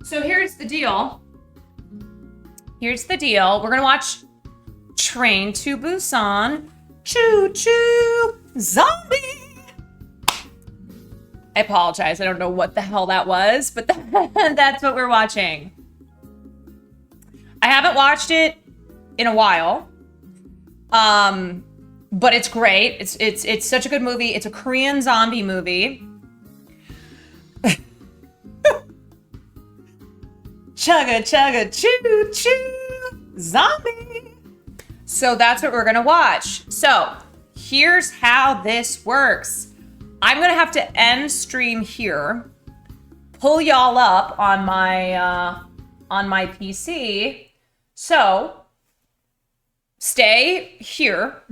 So here's the deal. We're gonna watch Train to Busan. Choo choo zombie. I apologize. I don't know what the hell that was, but that's what we're watching. I haven't watched it in a while. But it's great. It's such a good movie. It's a Korean zombie movie. Chugga chugga choo choo zombie. So that's what we're gonna watch. So here's how this works. I'm gonna have to end stream here, pull y'all up on my PC. So stay here,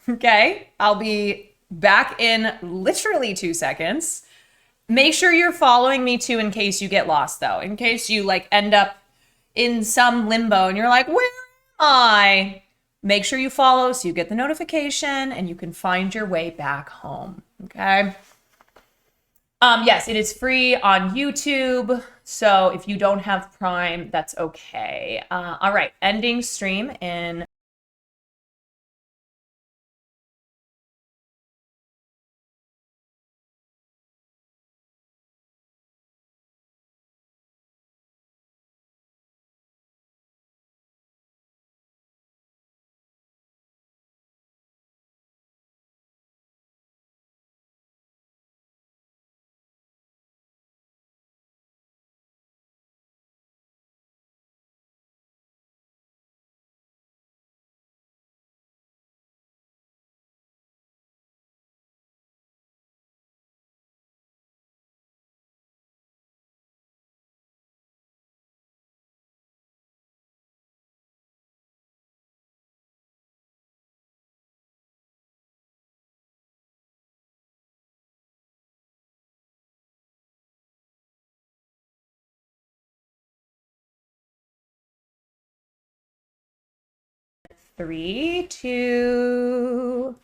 okay? I'll be back in literally 2 seconds. Make sure you're following me too in case you get lost though. In case you like end up in some limbo and you're like, where am I? Make sure you follow so you get the notification and you can find your way back home, okay? Yes, it is free on YouTube. So if you don't have Prime, that's okay. All right, ending stream in three, two,